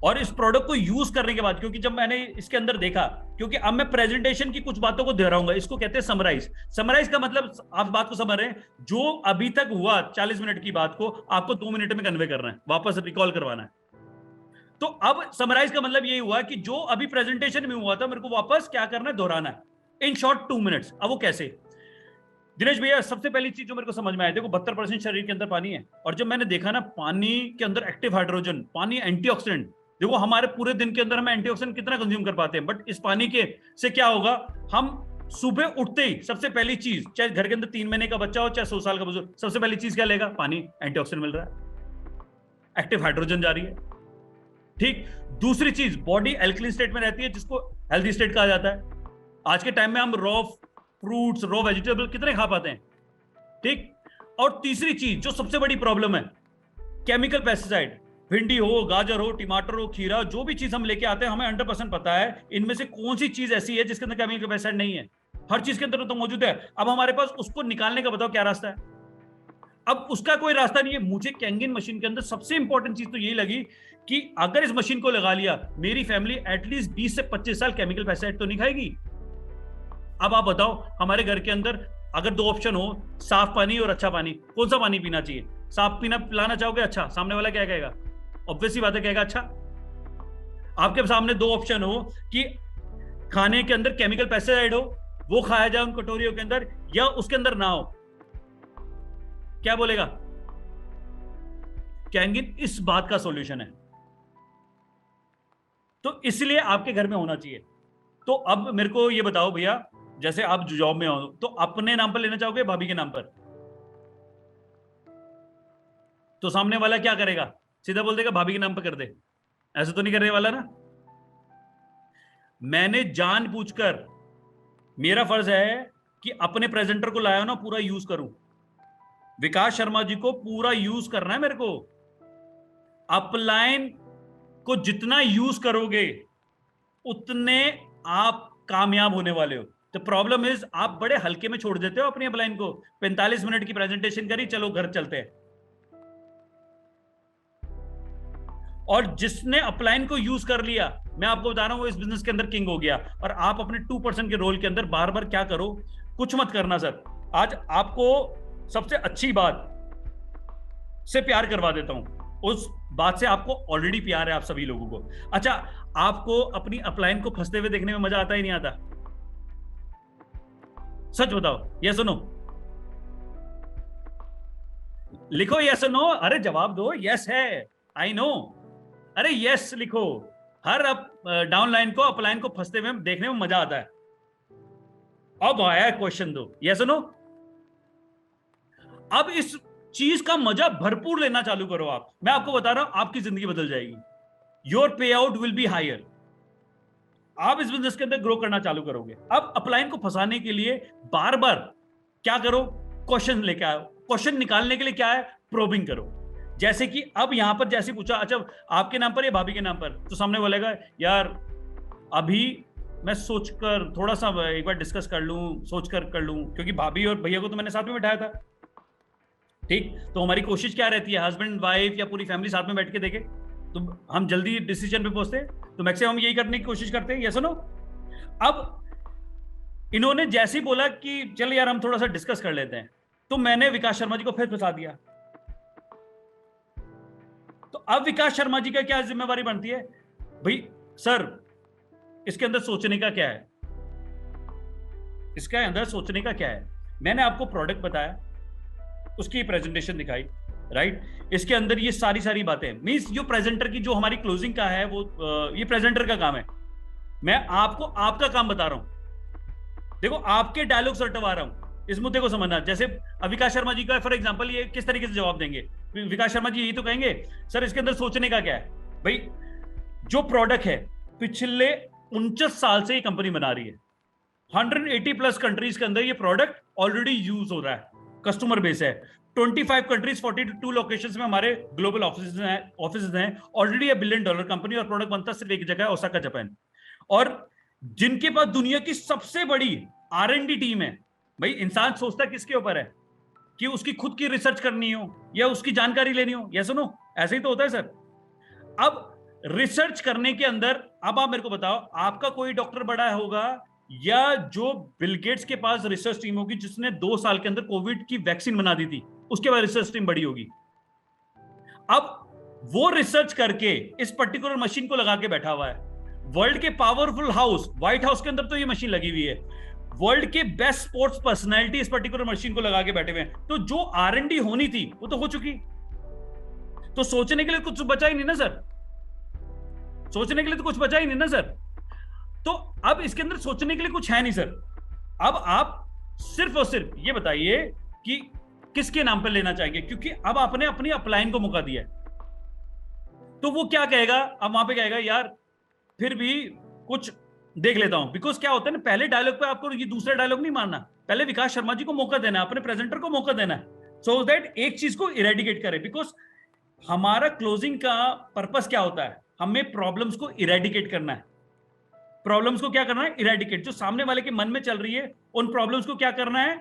A: और इस प्रोडक्ट को यूज करने के बाद, क्योंकि जब मैंने इसके अंदर देखा, क्योंकि अब मैं प्रेजेंटेशन की कुछ बातों को दोहराऊंगा, इसको कहते हैं समराइज। समराइज का मतलब, आप बात को समझ रहे हैं, जो अभी तक हुआ 40 मिनट की बात को आपको 2 मिनट में कन्वे करना है, वापस रिकॉल करवाना है। तो अब समराइज का मतलब यही हुआ कि जो अभी प्रेजेंटेशन में हुआ था, मेरे को वापस क्या करना है? दोहराना है इन शॉर्ट 2 मिनट्स। अब वो कैसे? दिनेश भैया सबसे पहली चीज जो मेरे को समझ में आया, देखो 72% शरीर के अंदर पानी है, और जब मैंने देखा ना पानी के अंदर एक्टिव हाइड्रोजन, पानी एंटीऑक्सीडेंट, देखो हमारे पूरे दिन के अंदर हम एंटीऑक्सीडेंट कितना कंज्यूम कर पाते हैं, बट इस पानी के से क्या होगा? हम सुबह उठते ही सबसे पहली चीज, चाहे घर के अंदर 3 महीने का बच्चा हो चाहे 100 साल का बुजुर्ग, सबसे पहली चीज क्या लेगा? पानी। एंटीऑक्सीडेंट मिल रहा है, एक्टिव हाइड्रोजन जा रही है। ठीक। दूसरी चीज, बॉडी एल्कलीन स्टेट में रहती है, जिसको हेल्दी स्टेट कहा जाता है। आज के टाइम में हम रॉ फ्रूट्स, रॉ वेजिटेबल कितने खा पाते हैं? ठीक। और तीसरी चीज जो सबसे बड़ी प्रॉब्लम है, केमिकल पेस्टिसाइड। भिंडी हो, गाजर हो, टमाटर हो, खीरा, जो भी चीज हम लेके आते हैं, हमें 100% पता है इनमें से कौन सी चीज ऐसी है जिसके अंदर केमिकल पेस्टिसाइड नहीं है। हर चीज के अंदर तो मौजूद है। अब हमारे पास उसको निकालने का बताओ क्या रास्ता है? अब उसका कोई रास्ता नहीं है। मुझे कैंगिन मशीन के अंदर सबसे इंपॉर्टेंट चीज तो यही लगी कि अगर इस मशीन को लगा लिया, मेरी फैमिली एटलीस्ट 20 से 25 साल केमिकल पेस्टिसाइड तो नहीं खाएगी। अब आप बताओ, हमारे घर के अंदर अगर 2 ऑप्शन हो, साफ पानी और अच्छा पानी, कौन सा पानी पीना चाहिए? साफ पीना पिलाना चाहोगे? अच्छा। सामने वाला क्या कहेगा? ऑब्वियस ही बात है, कहेगा अच्छा। आपके सामने 2 ऑप्शन हो कि खाने के अंदर केमिकल पेस्टिसाइड हो, वो खाया जाए उन कटोरियों के अंदर, या उसके अंदर ना हो, क्या बोलेगा? कैंगिन इस बात का सॉल्यूशन है, तो इसलिए आपके घर में होना चाहिए। तो अब मेरे को ये बताओ भैया, जैसे आप जॉब में हो, तो अपने नाम पर लेना चाहोगे भाभी के नाम पर? तो सामने वाला क्या करेगा? सीधा बोल देगा भाभी के नाम पर कर दे। ऐसा तो नहीं करने वाला ना। मैंने जानबूझकर, मेरा फर्ज है कि अपने प्रेजेंटर को लाया ना पूरा यूज करूं। विकास शर्मा जी को पूरा यूज करना है मेरे को। अपलाइन को जितना यूज करोगे उतने आप कामयाब होने वाले हो। तो प्रॉब्लम इज आप बड़े हल्के में छोड़ देते हो अपनी अपलाइन को। 45 मिनट की प्रेजेंटेशन करी, चलो घर चलते हैं। और जिसने अपलाइन को यूज कर लिया, मैं आपको बता रहा हूं, वो इस बिजनेस के अंदर किंग हो गया। और आप अपने 2% के रोल के अंदर बार बार क्या करो, कुछ मत करना सर। आज आपको सबसे अच्छी बात से प्यार करवा देता हूं, उस बात से आपको ऑलरेडी प्यार है आप सभी लोगों को। अच्छा, आपको अपनी अपलाइन को फंसते हुए देखने में मजा आता ही नहीं आता? सच बताओ, यस और नो? लिखो यस और नो। अरे जवाब दो, यस है, आई नो। अरे यस लिखो। हर डाउनलाइन को अपलाइन को फंसते हुए देखने में मजा आता है। अब आया क्वेश्चन दो, यस और नो? अब इस चीज का मजा भरपूर लेना चालू करो आप। मैं आपको बता रहा हूं, आपकी जिंदगी बदल जाएगी। योर पे आउट विल बी हायर। आप इस बिजनेस के अंदर ग्रो करना चालू करोगे। अब अपलाइन को फंसाने के लिए बार बार क्या करो, क्वेश्चन लेके आओ। क्वेश्चन निकालने के लिए क्या है, प्रोबिंग करो। जैसे कि अब यहां पर जैसे पूछा, अच्छा आपके नाम पर या भाभी के नाम पर, तो सामने बोलेगा यार अभी मैं सोचकर थोड़ा सा एक बार डिस्कस कर लूं, सोचकर कर लूं, क्योंकि भाभी और भैया को तो मैंने साथ में बैठाया था। ठीक, तो हमारी कोशिश क्या रहती है, हस्बैंड वाइफ या पूरी फैमिली साथ में बैठ के देखे तो हम जल्दी डिसीजन पे पहुंचते हैं। तो मैक्सिमम यही करने की कोशिश करते हैं, यस नो? अब इन्होंने जैसे ही बोला कि चल यार हम थोड़ा सा डिस्कस कर लेते हैं, तो मैंने विकास शर्मा जी को फिर फंसा दिया। तो अब विकास शर्मा जी का क्या जिम्मेवारी बनती है, भाई सर इसके अंदर सोचने का क्या है, इसके अंदर सोचने का क्या है। मैंने आपको प्रोडक्ट बताया, उसकी प्रेजेंटेशन दिखाई, राइट? इसके अंदर ये सारी बातें मींस जो प्रेजेंटर की जो हमारी क्लोजिंग का है वो ये प्रेजेंटर का काम है। मैं आपको आपका काम बता रहा हूं। देखो आपके डायलॉग्स रटवा रहा हूं, इस मुद्दे को समझना। जैसे विकास शर्मा जी का फॉर एग्जांपल, ये किस तरीके से जवाब देंगे? विकास शर्मा जी यही तो कहेंगे, सर इसके अंदर सोचने का क्या है। भाई जो प्रोडक्ट है पिछले 49 साल से ये कंपनी बना रही है, 180 प्लस कंट्रीज के अंदर ये प्रोडक्ट ऑलरेडी यूज हो रहा है, कस्टमर बेस है 25 कंट्रीज, 42 लोकेशंस में हमारे ग्लोबल ऑफिस हैं। ऑलरेडी $1 बिलियन कंपनी, और प्रोडक्ट बनता सिर्फ एक जगह है, ओसाका जापान। और जिनके पास दुनिया की सबसे बड़ी R&D टीम है। भाई इंसान सोचता किसके ऊपर है, कि उसकी खुद की रिसर्च करनी हो या उसकी जानकारी लेनी हो, या सुनो ऐसे ही तो होता है सर। अब रिसर्च करने के अंदर, अब आप मेरे को बताओ, आपका कोई डॉक्टर बड़ा होगा या जो बिल गेट्स के पास रिसर्च टीम होगी जिसने 2 साल के अंदर कोविड की वैक्सीन बना दी थी, उसके बाद रिसर्च टीम बड़ी होगी। अब वो रिसर्च करके इस पर्टिकुलर मशीन को लगा के बैठा हुआ है। वर्ल्ड के पावरफुल हाउस, व्हाइट हाउस के अंदर तो ये मशीन लगी हुई है। वर्ल्ड के बेस्ट स्पोर्ट्स पर्सनैलिटी इस पर्टिकुलर मशीन को लगा के बैठे हुए हैं। तो जो R&D होनी थी वो तो हो चुकी। तो सोचने के लिए कुछ बचा ही नहीं ना सर, सोचने के लिए तो कुछ बचा ही नहीं ना सर। तो अब इसके अंदर सोचने के लिए कुछ है नहीं सर। अब आप सिर्फ और सिर्फ ये बताइए कि किसके नाम पर लेना चाहेंगे, क्योंकि अब आपने अपनी अपलाइन को मौका दिया है। तो वो क्या कहेगा, अब वहां पे कहेगा यार फिर भी कुछ देख लेता हूं। बिकॉज क्या होता है ना, पहले डायलॉग पे आपको ये दूसरा डायलॉग नहीं मारना, पहले विकास शर्मा जी को मौका देना है, अपने प्रेजेंटर को मौका देना है, सो दैट एक चीज को इरेडिकेट करे। बिकॉज हमारा क्लोजिंग का पर्पस क्या होता है, हमें प्रॉब्लम्स को इरेडिकेट करना है। प्रॉब्लम्स को क्या करना है, इरेडिकेट। जो सामने वाले के मन में चल रही है उन प्रॉब्लम्स को क्या करना है,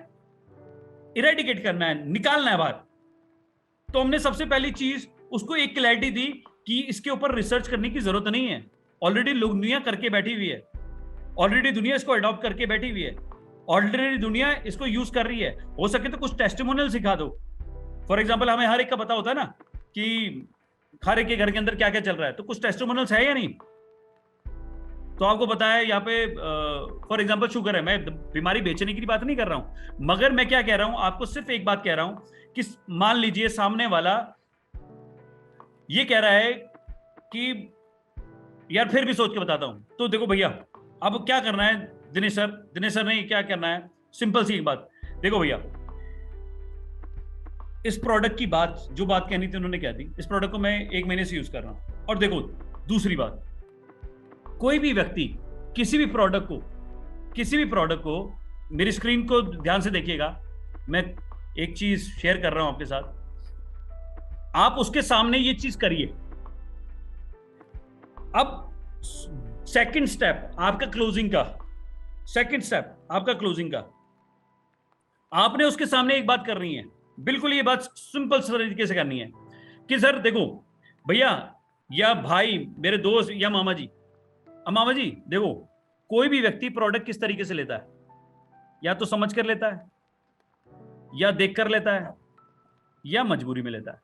A: इरेडिकेट करना है, निकालना है बाहर। तो हमने सबसे पहली चीज उसको एक क्लैरिटी दी कि इसके ऊपर रिसर्च करने की जरूरत नहीं है, ऑलरेडी लोग दुनिया करके बैठी हुई है, ऑलरेडी दुनिया इसको अडॉप्ट करके बैठी हुई है, ऑलरेडी दुनिया इसको यूज कर रही है। हो सके तो कुछ टेस्टिमोनियल सिखा दो। फॉर एग्जाम्पल हमें हर एक का पता होता है ना कि हर एक के घर के अंदर क्या क्या चल रहा है, तो कुछ टेस्टिमोनियल्स है या नहीं? तो आपको पता है यहाँ पे फॉर एग्जाम्पल शुगर है, मैं बीमारी बेचने की बात नहीं कर रहा हूं, मगर मैं क्या कह रहा हूं, आपको सिर्फ एक बात कह रहा हूं कि मान लीजिए सामने वाला ये कह रहा है कि यार फिर भी सोच के बताता हूं। तो देखो भैया अब क्या करना है दिनेश सर नहीं, क्या करना है, सिंपल सी एक बात। देखो भैया इस प्रोडक्ट की बात, जो बात कहनी थी उन्होंने कह दी। इस प्रोडक्ट को मैं 1 महीने से यूज कर रहा हूं। और देखो दूसरी बात, कोई भी व्यक्ति किसी भी प्रोडक्ट को मेरी स्क्रीन को ध्यान से देखिएगा, मैं एक चीज शेयर कर रहा हूं आपके साथ, आप उसके सामने ये चीज करिए। अब सेकंड स्टेप आपका क्लोजिंग का, सेकंड स्टेप आपका क्लोजिंग का, आपने उसके सामने एक बात करनी है, बिल्कुल ये बात सिंपल तरीके से करनी है कि सर देखो भैया या भाई मेरे दोस्त या मामा जी, अब मामा जी देखो, कोई भी व्यक्ति प्रोडक्ट किस तरीके से लेता है, या तो समझ कर लेता है, या देख कर लेता है, या मजबूरी में लेता है।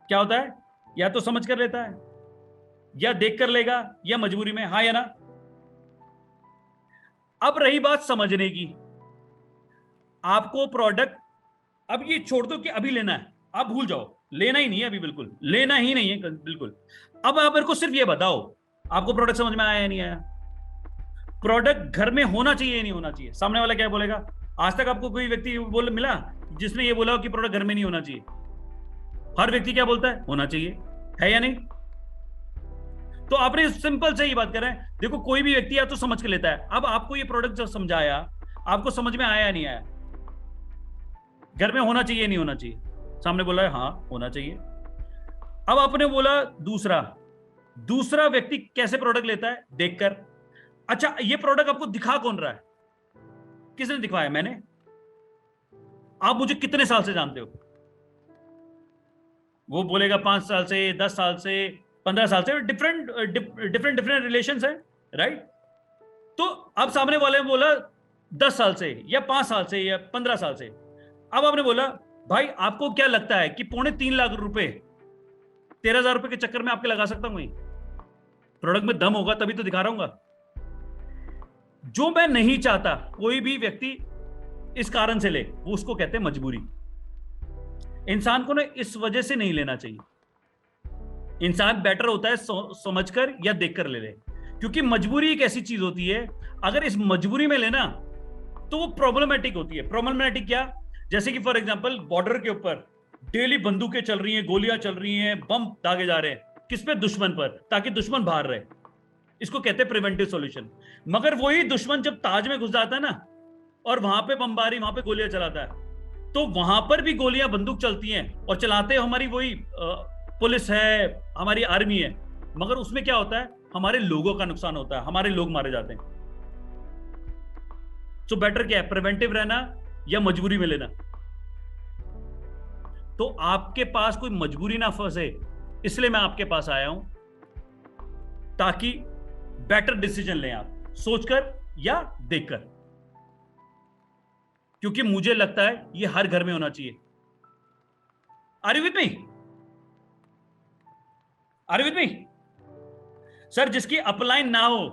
A: क्या होता है? या तो समझ कर लेता है, या देख कर लेगा, या मजबूरी में। हाँ या ना? अब रही बात समझने की, आपको प्रोडक्ट अब ये छोड़ दो कि अभी लेना है, आप भूल जाओ, लेना ही नहीं है अभी, बिल्कुल लेना ही नहीं है बिल्कुल। अब आप मेरे को सिर्फ ये बताओ, आपको प्रोडक्ट समझ में आया या नहीं आया? प्रोडक्ट घर में होना चाहिए या नहीं होना चाहिए? सामने वाला क्या बोलेगा? आज तक आपको कोई व्यक्ति बोल मिला जिसने ये बोला कि प्रोडक्ट घर में नहीं होना चाहिए? हर व्यक्ति क्या बोलता है? होना चाहिए। है या नहीं? तो आपने सिंपल से ही बात कर रहे हैं, देखो कोई भी व्यक्ति या तो समझ के लेता है। अब आपको ये प्रोडक्ट जब समझाया, आपको समझ में आया या नहीं आया? घर में होना चाहिए नहीं होना चाहिए? सामने बोला है हाँ होना चाहिए। अब आपने बोला दूसरा व्यक्ति कैसे प्रोडक्ट लेता है? देखकर। अच्छा, ये प्रोडक्ट आपको दिखा कौन रहा है? किसने दिखवाया? मैंने। आप मुझे कितने साल से जानते हो? वो बोलेगा 5 साल से, 10 साल से, 15 साल से, डिफरेंट रिलेशन है, राइट? तो अब सामने वाले ने बोला 10 साल से या 5 साल से या 15 साल से। अब आपने बोला भाई आपको क्या लगता है कि 3.25 लाख रुपए 13,000 रुपए के चक्कर में आपके लगा सकता हूं? प्रोडक्ट में दम होगा तभी तो दिखा रहा हूं। जो मैं नहीं चाहता कोई भी व्यक्ति इस कारण से ले, वो उसको कहते हैं मजबूरी। इंसान को ना इस वजह से नहीं लेना चाहिए। इंसान बेटर होता है समझकर या देखकर ले ले, क्योंकि मजबूरी एक ऐसी चीज होती है, अगर इस मजबूरी में लेना तो वो प्रॉब्लमेटिक होती है। प्रॉब्लमेटिक क्या? जैसे कि फॉर एग्जांपल बॉर्डर के ऊपर डेली बंदूकें चल रही हैं, गोलियां चल रही हैं, बम दागे जा रहे हैं, किस पे? दुश्मन पर, ताकि दुश्मन बाहर रहे। इसको कहते हैं प्रिवेंटिव सॉल्यूशन। मगर वही दुश्मन जब ताज में घुस जाता है ना, और वहां पे बमबारी, वहां पे गोलियां चलाता है, तो वहां पर भी गोलियां बंदूक चलती हैं और चलाते हमारी वही पुलिस है, हमारी आर्मी है। मगर उसमें क्या होता है? हमारे लोगों का नुकसान होता है, हमारे लोग मारे जाते हैं। तो बेटर क्या है? प्रिवेंटिव रहना या मजबूरी में लेना? तो आपके पास कोई मजबूरी ना फंसे, इसलिए मैं आपके पास आया हूं, ताकि बेटर डिसीजन लें आप, सोचकर या देखकर। क्योंकि मुझे लगता है ये हर घर में होना चाहिए। Are you with me? Are you with me? Sir जिसकी अपलाइन ना हो,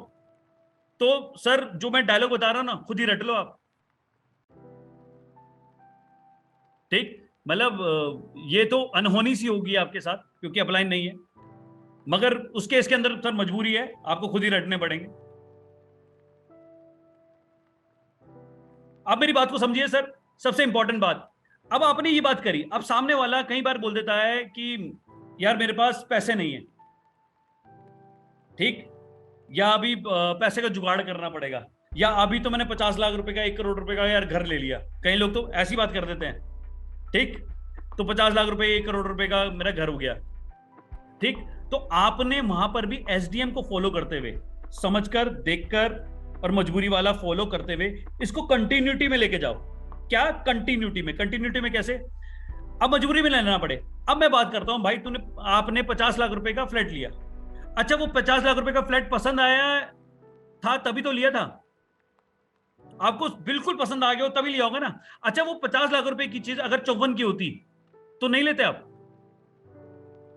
A: तो सर जो मैं डायलॉग बता रहा हूं ना, खुद ही रट लो आप। ठीक? मतलब ये तो अनहोनी सी होगी आपके साथ, क्योंकि अपलाइन नहीं है। मगर उस केस के अंदर सर मजबूरी है, आपको खुद ही रटने पड़ेंगे। आप मेरी बात को समझिए सर, सबसे इंपॉर्टेंट बात। अब आपने ये बात करी, अब सामने वाला कई बार बोल देता है कि यार मेरे पास पैसे नहीं है, ठीक, या अभी पैसे का जुगाड़ करना पड़ेगा, या अभी तो मैंने 50 लाख रुपए का, 1 करोड़ रुपए का यार घर ले लिया। कई लोग तो ऐसी बात कर देते हैं, ठीक, तो 50 लाख रुपए, 1 करोड़ रुपए का मेरा घर हो गया, ठीक। तो आपने वहां पर भी एसडीएम को फॉलो करते हुए, समझकर, देखकर और मजबूरी वाला फॉलो करते हुए इसको कंटिन्यूटी में लेके जाओ। क्या? कंटिन्यूटी में। कंटिन्यूटी में कैसे? अब मजबूरी में लेना पड़े। अब मैं बात करता हूं, भाई आपने 50 लाख रुपए का फ्लैट लिया। अच्छा, वो 50 लाख रुपए का फ्लैट पसंद आया था तभी तो लिया था, आपको बिल्कुल पसंद आ गया हो तभी लिया होगा ना। अच्छा, वो 50 लाख रुपए की चीज अगर 54 की होती तो नहीं लेते आप?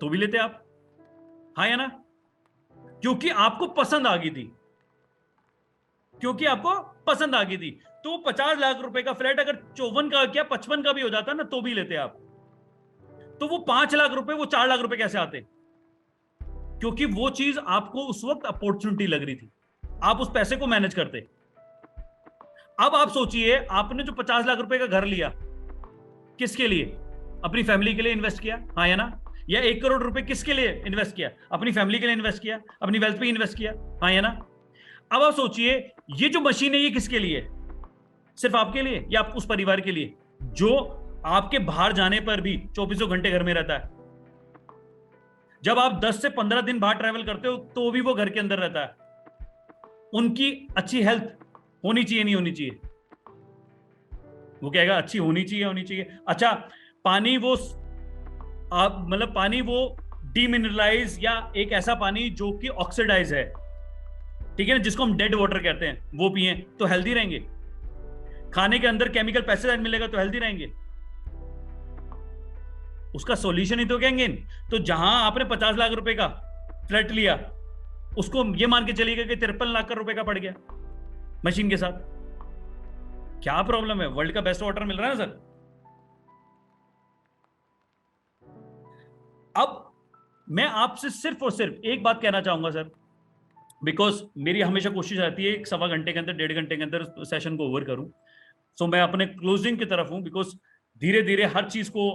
A: तो भी लेते आप। हाँ या ना? क्योंकि आपको पसंद आ गई थी, क्योंकि आपको पसंद आ गई थी। तो 50 लाख रुपए का फ्लैट अगर 54 का क्या 55 का भी हो जाता ना, तो भी लेते आप। तो वो 5 लाख रुपए, वो 4 लाख रुपए कैसे आते? क्योंकि वो चीज आपको उस वक्त अपॉर्चुनिटी लग रही थी, आप उस पैसे को मैनेज करते। अब आप सोचिए, आपने जो 50 लाख रुपए का घर लिया, किसके लिए? अपनी फैमिली के लिए इन्वेस्ट किया, हाँ या ना? या 1 करोड़ रुपए किसके लिए इन्वेस्ट किया? अपनी फैमिली के लिए इन्वेस्ट किया, अपनी वेल्थ पे इन्वेस्ट किया, हाँ या ना? अब आप सोचिए, ये जो मशीन है ये किसके लिए? सिर्फ आपके लिए या उस परिवार के लिए जो आपके बाहर जाने पर भी 24 घंटे घर में रहता है? जब आप 10 से 15 दिन बाहर ट्रैवल करते हो तो भी वो घर के अंदर रहता है। उनकी अच्छी हेल्थ होनी चाहिए, नहीं होनी चाहिए? वो कहेगा अच्छी होनी चाहिए, होनी चाहिए। अच्छा, पानी वो आप मतलब पानी वो डीमिनरलाइज या एक ऐसा पानी जो कि ऑक्सीडाइज है, ठीक है ना, जिसको हम डेड वाटर कहते हैं, वो पिए तो हेल्दी रहेंगे। खाने के अंदर केमिकल पेस्टिसाइड मिलेगा तो हेल्दी रहेंगे। उसका सॉल्यूशन ही तो कहेंगे। तो जहां आपने 50 लाख रुपए का फ्लैट लिया, उसको ये मान के चलिएगा कि 53 लाख रुपए का पड़ गया मशीन के साथ। क्या प्रॉब्लम है? वर्ल्ड का बेस्ट वाटर मिल रहा है ना सर। अब मैं आपसे सिर्फ और सिर्फ एक बात कहना चाहूंगा सर, बिकॉज मेरी हमेशा कोशिश रहती है एक सवा घंटे के अंदर, 1.5 घंटे के अंदर सेशन को ओवर करूं। सो मैं अपने क्लोजिंग की तरफ हूं, बिकॉज धीरे धीरे हर चीज को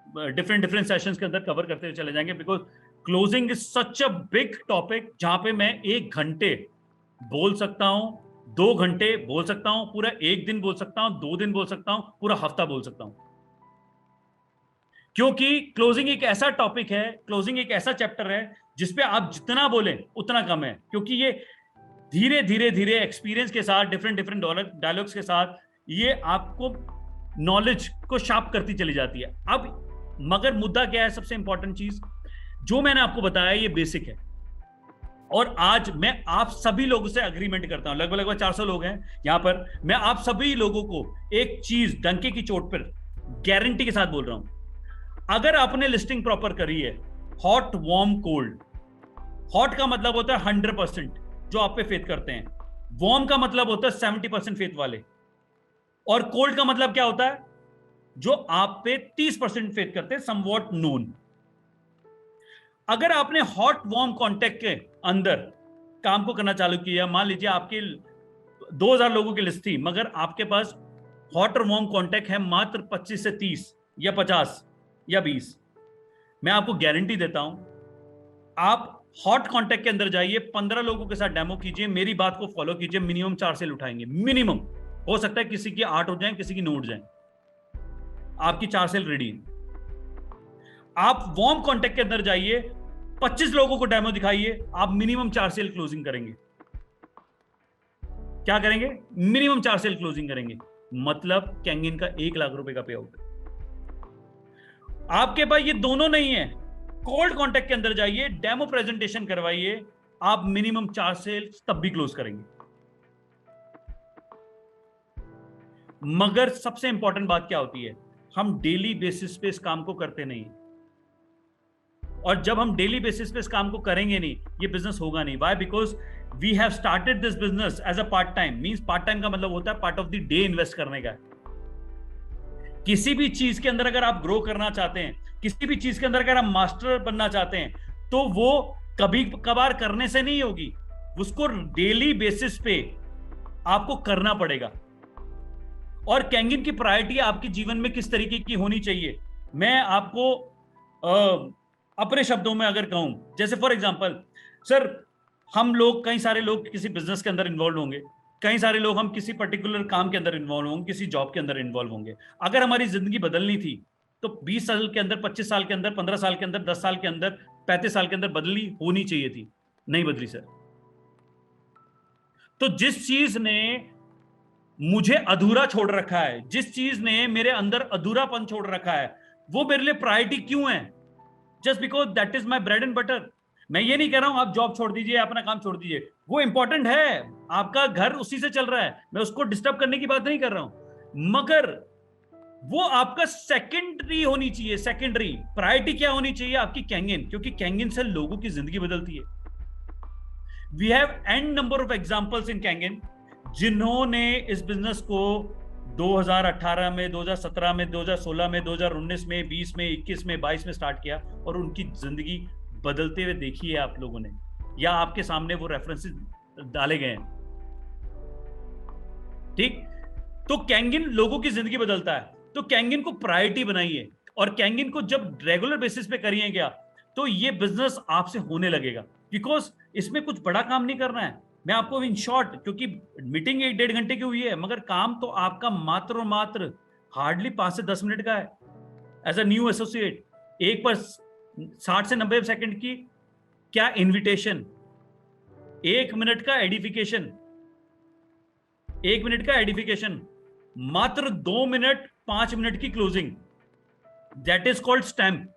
A: डिफरेंट डिफरेंट सेशंस के अंदर कवर करते हुए चले जाएंगे, because closing is such a big topic जहां पे मैं 1 घंटे बोल सकता हूं, 2 घंटे बोल सकता हूं, पूरा 1 दिन बोल सकता हूं, 2 दिन बोल सकता हूं, पूरा हफ्ता बोल सकता हूं। क्योंकि क्लोजिंग एक ऐसा टॉपिक है, क्लोजिंग एक ऐसा चैप्टर है जिसपे आप जितना बोलें उतना कम है, क्योंकि ये धीरे धीरे धीरे एक्सपीरियंस के साथ, डिफरेंट डिफरेंट डायलॉग्स के साथ, ये आपको नॉलेज को शार्प करती चली जाती है। अब मगर मुद्दा क्या है? सबसे इंपॉर्टेंट चीज जो मैंने आपको बताया ये बेसिक है, और आज मैं आप सभी लोगों से अग्रीमेंट करता हूं, लगभग 400 लोग हैं यहां पर। मैं आप सभी लोगों को एक चीज डंके की चोट पर गारंटी के साथ बोल रहा हूं, अगर आपने लिस्टिंग प्रॉपर करी है, हॉट वार्म कोल्ड, हॉट का मतलब होता है 100% जो आप पे फेथ करते हैं, वार्म का मतलब होता है 70% फेथ वाले, और कोल्ड का मतलब क्या होता है? जो आप पे 30% फेथ करते हैं, समवॉट नोन। अगर आपने हॉट वार्म कांटेक्ट के अंदर काम को करना चालू किया, मान लीजिए आपकी 2000 लोगों की लिस्ट थी, मगर आपके पास हॉट और वार्म कांटेक्ट है मात्र 25 से 30 या 50 या 20, मैं आपको गारंटी देता हूं, आप हॉट कांटेक्ट के अंदर जाइए, 15 लोगों के साथ डेमो कीजिए, मेरी बात को फॉलो कीजिए, मिनिमम 4 सेल उठाएंगे, मिनिमम। हो सकता है किसी की 8 हो जाए, किसी की 9 उठ जाए, आपकी 4 सेल रेडी है। आप वार्म कांटेक्ट के अंदर जाइए, 25 लोगों को डेमो दिखाइए, आप मिनिमम 4 सेल क्लोजिंग करेंगे। क्या करेंगे? मिनिमम 4 सेल क्लोजिंग करेंगे, मतलब कैंगिन का 1 लाख रुपए का पे आउट है। आपके पास ये दोनों नहीं है, कोल्ड कांटेक्ट के अंदर जाइए, डेमो प्रेजेंटेशन करवाइए, आप मिनिमम 4 सेल तब भी क्लोज करेंगे। मगर सबसे इंपॉर्टेंट बात क्या होती है? हम डेली बेसिस पे इस काम को करते नहीं, और जब हम डेली बेसिस पे इस काम को करेंगे नहीं, ये बिजनेस होगा नहीं। Why? Because we have started this business as a part time. Means part time का मतलब होता है part of the day invest करने का। किसी भी चीज के अंदर अगर आप ग्रो करना चाहते हैं, किसी भी चीज के अंदर अगर आप मास्टर बनना चाहते हैं, तो वो कभी कभार करने से नहीं होगी, उसको डेली बेसिस पे आपको करना पड़ेगा। और कैंगिन की प्रायोरिटी आपके जीवन में किस तरीके की होनी चाहिए, मैं आपको अपने शब्दों में अगर कहूं, जैसे फॉर एग्जांपल सर, हम लोग कई सारे लोग किसी बिजनेस के अंदर इन्वॉल्व होंगे, कई सारे लोग हम किसी पर्टिकुलर काम के अंदर इन्वॉल्व होंगे, किसी जॉब के अंदर इन्वॉल्व होंगे। अगर हमारी जिंदगी बदलनी थी तो 20 साल के अंदर, 25 साल के अंदर, 15 साल के अंदर, 10 साल के अंदर, 35 साल के अंदर बदली होनी चाहिए थी, नहीं बदली सर। तो जिस चीज ने मुझे अधूरा छोड़ रखा है, जिस चीज ने मेरे अंदर अधूरापन छोड़ रखा है, वो मेरे लिए प्रायोरिटी क्यों है? Just because that is my bread and butter. मैं ये नहीं कह रहा हूं आप जॉब छोड़ दीजिए, अपना काम छोड़ दीजिए, वो इंपॉर्टेंट है, आपका घर उसी से चल रहा है, मैं उसको डिस्टर्ब करने की बात नहीं कर रहा हूं, मगर वो आपका सेकेंडरी होनी चाहिए। सेकेंडरी प्रायोरिटी क्या होनी चाहिए? आपकी कैंगिन, क्योंकि कैंगिन से लोगों की जिंदगी बदलती है। We have an number of examples in Kangen जिन्होंने इस बिजनेस को 2018 में, 2017 में, 2016 में, 2019 में, 20 में, 21 में, 22 में स्टार्ट किया, और उनकी जिंदगी बदलते हुए देखी है आप लोगों ने, या आपके सामने वो रेफरेंसेस डाले गए हैं। ठीक? तो कैंगिन लोगों की जिंदगी बदलता है, तो कैंगिन को प्रायोरिटी बनाइए, और कैंगिन को जब रेगुलर बेसिस पे करिएगा तो ये बिजनेस आपसे होने लगेगा, बिकॉज इसमें कुछ बड़ा काम नहीं करना है। मैं आपको इन शॉर्ट, क्योंकि मीटिंग 1-1.5 घंटे की हुई है, मगर काम तो आपका मात्र और मात्र हार्डली 5 से 10 मिनट का है। एज अ न्यू एसोसिएट, एक पर 60 से 90 सेकंड की क्या इन्विटेशन, 1 मिनट का एडिफिकेशन, 1 मिनट का एडिफिकेशन, मात्र 2 मिनट 5 मिनट की closing, that is called stamp.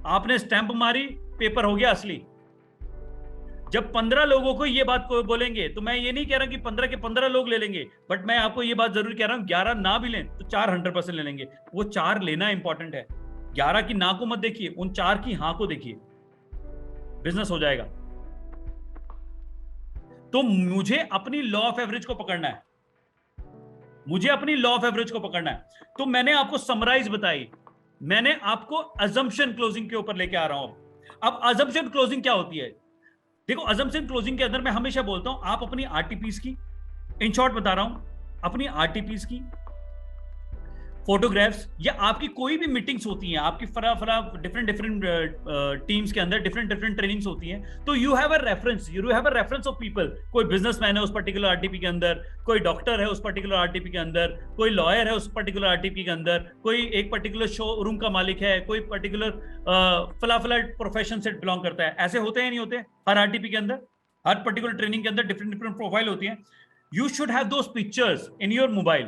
A: आपने स्टैंप मारी, पेपर हो गया असली। जब 15 लोगों को ये बात को बोलेंगे, तो मैं ये नहीं कह रहा कि 15 के 15 लोग ले लेंगे, बट मैं आपको ये बात जरूर कह रहा हूं, 11 ना भी लें तो 4 100% ले लेंगे। वो 4 लेना इंपॉर्टेंट है। 11 की ना को मत देखिए, उन 4 की हाँ को देखिए, बिजनेस हो जाएगा। तो मुझे अपनी लॉ ऑफ एवरेज को पकड़ना है, मुझे अपनी लॉ ऑफ एवरेज को पकड़ना है। तो मैंने आपको समराइज बताई, मैंने आपको अजम्पशन क्लोजिंग के ऊपर लेके आ रहा हूं। अब अजम्पशन क्लोजिंग क्या होती है? देखो, अजम्पशन क्लोजिंग के अंदर मैं हमेशा बोलता हूं, आप अपनी आरटीपीस की, इन शॉर्ट बता रहा हूं, अपनी आरटीपीस की फोटोग्राफ्स, या आपकी कोई भी मीटिंग्स होती हैं, आपकी डिफरेंट टीम्स के अंदर डिफरेंट ट्रेनिंग्स होती हैं, तो you have a reference of people. कोई बिजनेसमैन है उस पर्टिकुलर आरटीपी के अंदर, कोई डॉक्टर है उस पर्टिकुलर आरटीपी के अंदर, कोई लॉयर है उस पर्टिकुलर आरटीपी के अंदर, कोई एक पर्टिकुलर शोरूम का मालिक है, कोई पर्टिकुलर फला प्रोफेशन से बिलोंग करता है। ऐसे होते हैं नहीं होते? हर आरटीपी के अंदर, हर पर्टिकुलर ट्रेनिंग के अंदर डिफरेंट प्रोफाइल होती है। You should have those pictures in your mobile,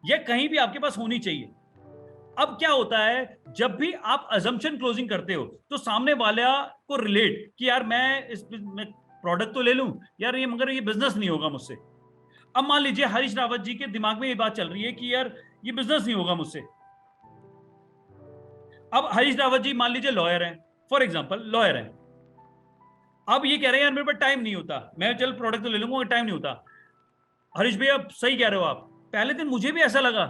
A: ये कहीं भी आपके पास होनी चाहिए। अब क्या होता है, जब भी आप अजम्पशन क्लोजिंग करते हो, तो सामने वाले को रिलेट कि यार मैं इस प्रोडक्ट तो ले लूं यार, ये मगर ये बिजनेस नहीं होगा मुझसे। अब मान लीजिए हरीश रावत जी के दिमाग में ये बात चल रही है कि यार ये बिजनेस नहीं होगा मुझसे। अब हरीश रावत जी मान लीजिए लॉयर हैं, फॉर एग्जांपल लॉयर हैं, अब ये कह रहे हैं यार मेरे पास टाइम नहीं होता, मैं चल प्रोडक्ट तो ले लूंगा, टाइम नहीं होता। हरीश भैया सही कह रहे हो आप, पहले दिन मुझे भी ऐसा लगा।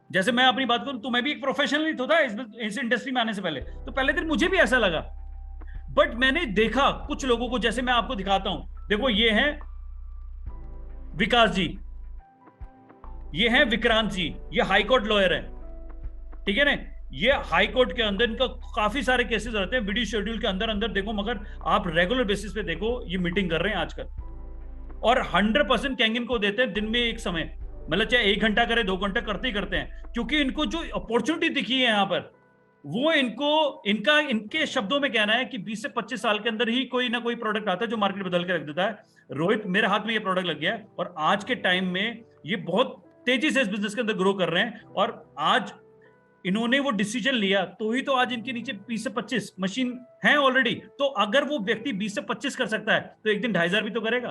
A: जैसे मैं अपनी बात करूं तो मैं भी एक प्रोफेशनल ही तो था इस इंडस्ट्री में आने से पहले, तो पहले दिन मुझे भी ऐसा लगा। बट मैंने देखा कुछ लोगों को, जैसे मैं आपको दिखाता हूं, देखो ये हैं विकास जी, ये हैं विक्रांत जी, ये हाईकोर्ट लॉयर है, ठीक है ना। ये हाई कोर्ट के अंदर इनका काफी सारे केसेस रहते हैं, वीडियो शेड्यूल के अंदर अंदर देखो, मगर आप रेगुलर बेसिस पे देखो ये मीटिंग कर रहे हैं आजकल, और 100% कैंग इनको देते हैं दिन में एक समय, मतलब चाहे 1 घंटा करे 2 घंटा करते ही करते हैं, क्योंकि इनको जो अपॉर्चुनिटी दिखी है यहाँ पर, वो इनके शब्दों में कहना है कि 20 से 25 साल के अंदर ही कोई ना कोई प्रोडक्ट आता है जो मार्केट बदल के रख देता है। रोहित, मेरे हाथ में ये प्रोडक्ट लग गया है, और आज के टाइम में ये बहुत तेजी से इस बिजनेस के अंदर ग्रो कर रहे हैं, और आज इन्होंने वो डिसीजन लिया तो ही तो आज इनके नीचे 20 से 25 मशीन है ऑलरेडी। तो अगर वो व्यक्ति 20 से 25 कर सकता है, तो एक दिन 2,500 भी तो करेगा।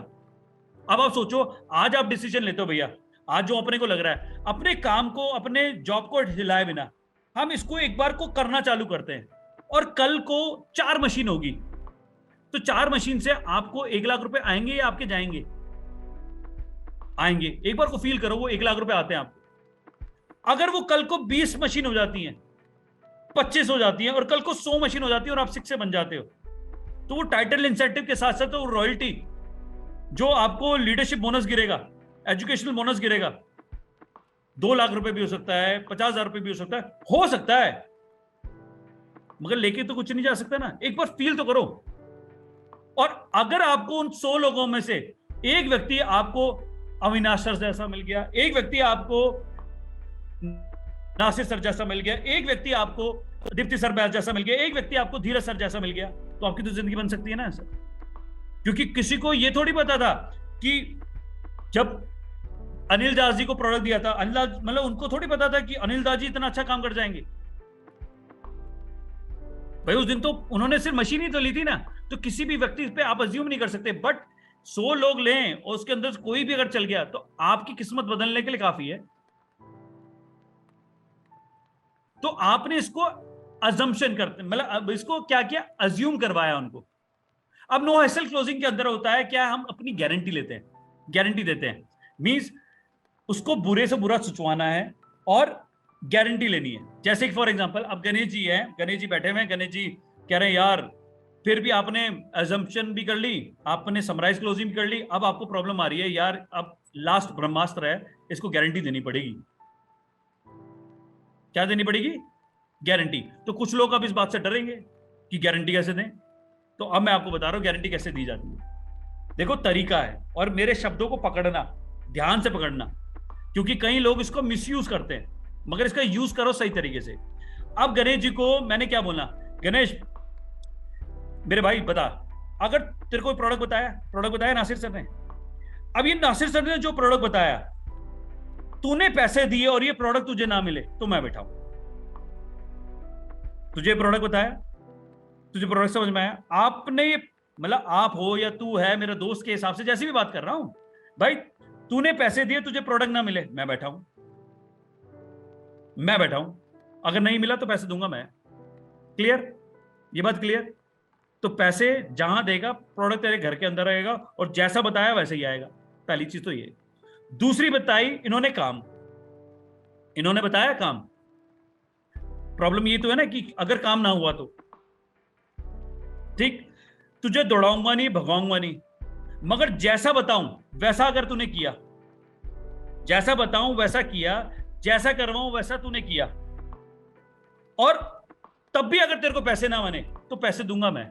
A: अब आप सोचो, आज आप डिसीजन लेते हो भैया, आज जो अपने को लग रहा है, अपने काम को, अपने जॉब को हिलाए बिना हम इसको एक बार को करना चालू करते हैं, और कल को 4 मशीन होगी, तो 4 मशीन से आपको 1 लाख रुपए आएंगे या आपके जाएंगे? आएंगे। एक बार को फील करो, वो 1 लाख रुपए आते हैं आपको। अगर वो कल को 20 मशीन हो जाती हैं, 25 हो जाती हैं, और कल को 100 मशीन हो जाती है और आप 6 से बन जाते हो, तो वो टाइटल इंसेंटिव के साथ साथ वो रॉयल्टी, जो आपको लीडरशिप बोनस गिरेगा, एजुकेशनल बोनस गिरेगा, 2 लाख रुपए भी हो सकता है, 50,000 रुपए भी हो सकता है, मगर लेके तो कुछ नहीं जा सकता ना। एक बार फील तो करो। और अगर आपको उन 100 लोगों में से एक व्यक्ति आपको अविनाश सर जैसा मिल गया, एक व्यक्ति आपको नासिर सर जैसा मिल गया, एक व्यक्ति आपको दीप्ति सर बैस जैसा मिल गया, एक व्यक्ति आपको धीरज सर जैसा मिल गया, तो आपकी तो जिंदगी बन सकती है ना सर। क्योंकि किसी को यह थोड़ी पता था कि जब अनिल दास जी को प्रोडक्ट दिया था, अनिल दास, मतलब उनको थोड़ी पता था कि अनिल दास जी इतना अच्छा काम कर जाएंगे भाई। उस दिन तो उन्होंने सिर्फ मशीन ही तो ली थी ना, तो किसी भी व्यक्ति पे आप अज्यूम नहीं कर सकते। बट 100 लोग लें और उसके अंदर कोई भी अगर चल गया, तो आपकी किस्मत बदलने के लिए काफी है। तो आपने इसको अजम्पशन करते, मतलब अब इसको क्या किया, अज्यूम करवाया उनको। अब नो हैसल क्लोजिंग के अंदर होता है क्या, हम अपनी गारंटी लेते हैं, गारंटी देते हैं, मींस उसको बुरे से बुरा सोचवाना है और गारंटी लेनी है। जैसे कि फॉर एग्जांपल अब गणेश जी है, गणेश जी बैठे हुए हैं, गणेश जी कह रहे हैं यार फिर भी आपने अजम्पशन भी कर ली, आपने समराइज क्लोजिंग भी कर ली, अब आपको प्रॉब्लम आ रही है यार, अब लास्ट ब्रह्मास्त्र है, इसको गारंटी देनी पड़ेगी। क्या देनी पड़ेगी? गारंटी। तो कुछ लोग अब इस बात से डरेंगे कि गारंटी कैसे दें, तो अब मैं आपको बता रहा हूं गारंटी कैसे दी जाती है। देखो तरीका है, और मेरे शब्दों को पकड़ना, ध्यान से पकड़ना, क्योंकि कई लोग इसको मिसयूज करते हैं, मगर इसका यूज करो सही तरीके से। अब गणेश जी को मैंने क्या बोला, गणेश मेरे भाई बता, अगर तेरे को प्रोडक्ट बताया नासिर सर ने, अब ये नासिर सर ने जो प्रोडक्ट बताया, तूने पैसे दिए और ये प्रोडक्ट तुझे ना मिले तो मैं बैठा हूं। तुझे प्रोडक्ट बताया, तुझे प्रोडक्ट समझ में आया, आपने ये मतलब आप हो या तू है मेरे दोस्त के हिसाब से जैसी भी बात कर रहा हूं भाई, तूने पैसे दिए तुझे प्रोडक्ट ना मिले, मैं बैठा हूं, मैं बैठा हूं, अगर नहीं मिला तो पैसे दूंगा मैं। क्लियर? ये बात क्लियर? तो पैसे जहां देगा प्रोडक्ट तेरे घर के अंदर रहेगा और जैसा बताया वैसे ही आएगा। पहली चीज तो ये। दूसरी बताई इन्होंने काम, इन्होंने बताया काम। प्रॉब्लम ये तो है ना कि अगर काम ना हुआ तो ठीक, तुझे दौड़ाऊंगा नहीं, भगाऊंगा नहीं, मगर जैसा बताऊं वैसा अगर तूने किया, जैसा बताऊं वैसा किया, जैसा करवाऊं वैसा तूने किया, और तब भी अगर तेरे को पैसे ना बने तो पैसे दूंगा मैं।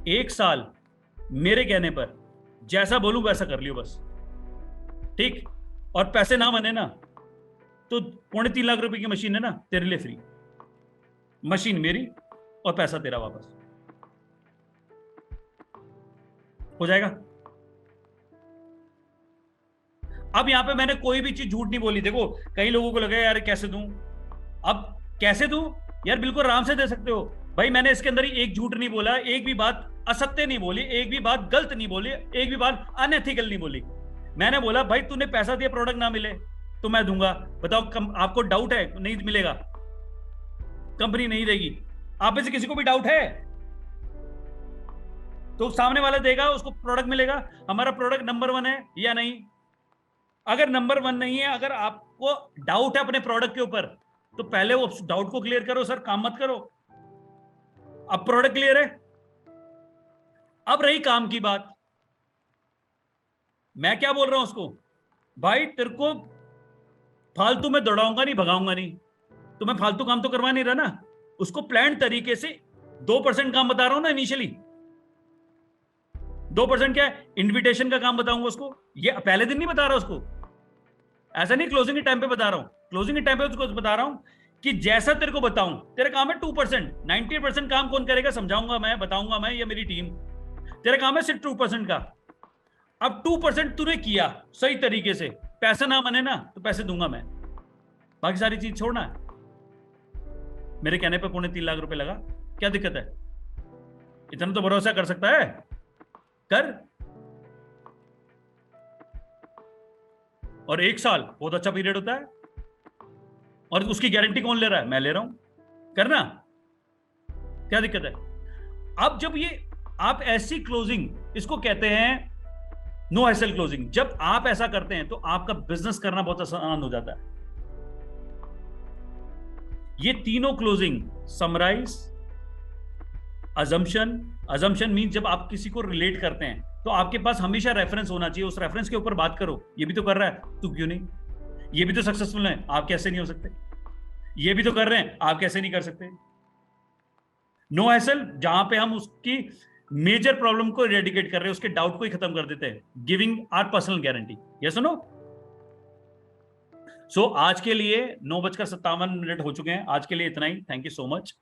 A: 1 साल मेरे कहने पर जैसा बोलूं वैसा कर लियो बस, ठीक? और पैसे ना बने ना तो 3.5 लाख रुपए की मशीन है ना तेरे लिए फ्री, मशीन मेरी और पैसा तेरा वापस हो जाएगा। अब यहां पे मैंने कोई भी चीज झूठ नहीं बोली। देखो कई लोगों को लगा यार कैसे दूं, अब कैसे दूं यार, बिल्कुल आराम से दे सकते हो भाई। मैंने इसके अंदर ही एक झूठ नहीं बोला, एक भी बात असत्य नहीं बोली, एक भी बात गलत नहीं बोली, एक भी बात अनएथिकल नहीं बोली। मैंने बोला भाई तूने पैसा दिया प्रोडक्ट ना मिले तो मैं दूंगा। बताओ आपको डाउट है नहीं मिलेगा, कंपनी नहीं देगी? आप में से किसी को भी डाउट है तो सामने वाला देगा, उसको प्रोडक्ट मिलेगा। हमारा प्रोडक्ट नंबर 1 है या नहीं? अगर नंबर 1 नहीं है, अगर आपको डाउट है अपने प्रोडक्ट के ऊपर तो पहले वो डाउट को क्लियर करो, सर काम मत करो। अब प्रोडक्ट क्लियर है। अब रही काम की बात, मैं क्या बोल रहा हूं उसको, भाई तेरे को फालतू में दौड़ाऊंगा नहीं, भगाऊंगा नहीं, तो मैं फालतू काम तो करवा नहीं रहा ना, उसको प्लान तरीके से 2% काम बता रहा हूं ना इनिशियली। 2% क्या है? इन्विटेशन का काम बताऊंगा उसको, ये पहले दिन नहीं बता रहा उसको, ऐसा नहीं क्लोजिंग के टाइम पे बता रहा हूं। क्लोजिंग के टाइम पे उसको बता रहा हूं कि जैसा तेरे को बताऊं, तेरा काम है 2%, 90% काम कौन करेगा? समझाऊंगा मैं, बताऊंगा मैं, या मेरी टीम। तेरा काम है सिर्फ 2% का। अब 2% तूने किया सही तरीके से, पैसा ना बने ना तो पैसे दूंगा मैं, बाकी सारी चीज छोड़ना है। मेरे कहने पे 3.5 लाख रुपए लगा, क्या दिक्कत है? इतना तो भरोसा कर सकता है, कर। और 1 साल बहुत अच्छा पीरियड होता है, और उसकी गारंटी कौन ले रहा है? मैं ले रहा हूं, करना, क्या दिक्कत है? अब जब ये आप ऐसी क्लोजिंग, इसको कहते हैं नो हैसल क्लोजिंग। जब आप ऐसा करते हैं तो आपका बिजनेस करना बहुत आसान हो जाता है। ये तीनों closing, summarise, assumption, assumption mean जब आप किसी को रिलेट करते हैं तो आपके पास हमेशा रेफरेंस होना चाहिए, उस रेफरेंस के ऊपर बात करो। ये भी तो कर रहा है, तू क्यों नहीं? ये भी तो सक्सेसफुल है, आप कैसे नहीं हो सकते? ये भी तो कर रहे हैं, आप कैसे नहीं कर सकते? नो हैसल, जहां पे हम उसकी मेजर प्रॉब्लम को इरेडिकेट कर रहे हैं, उसके डाउट को ही खत्म कर देते हैं, giving our personal guarantee. Yes और नो? सो आज के लिए 9:57 हो चुके हैं, आज के लिए इतना ही। Thank you so much.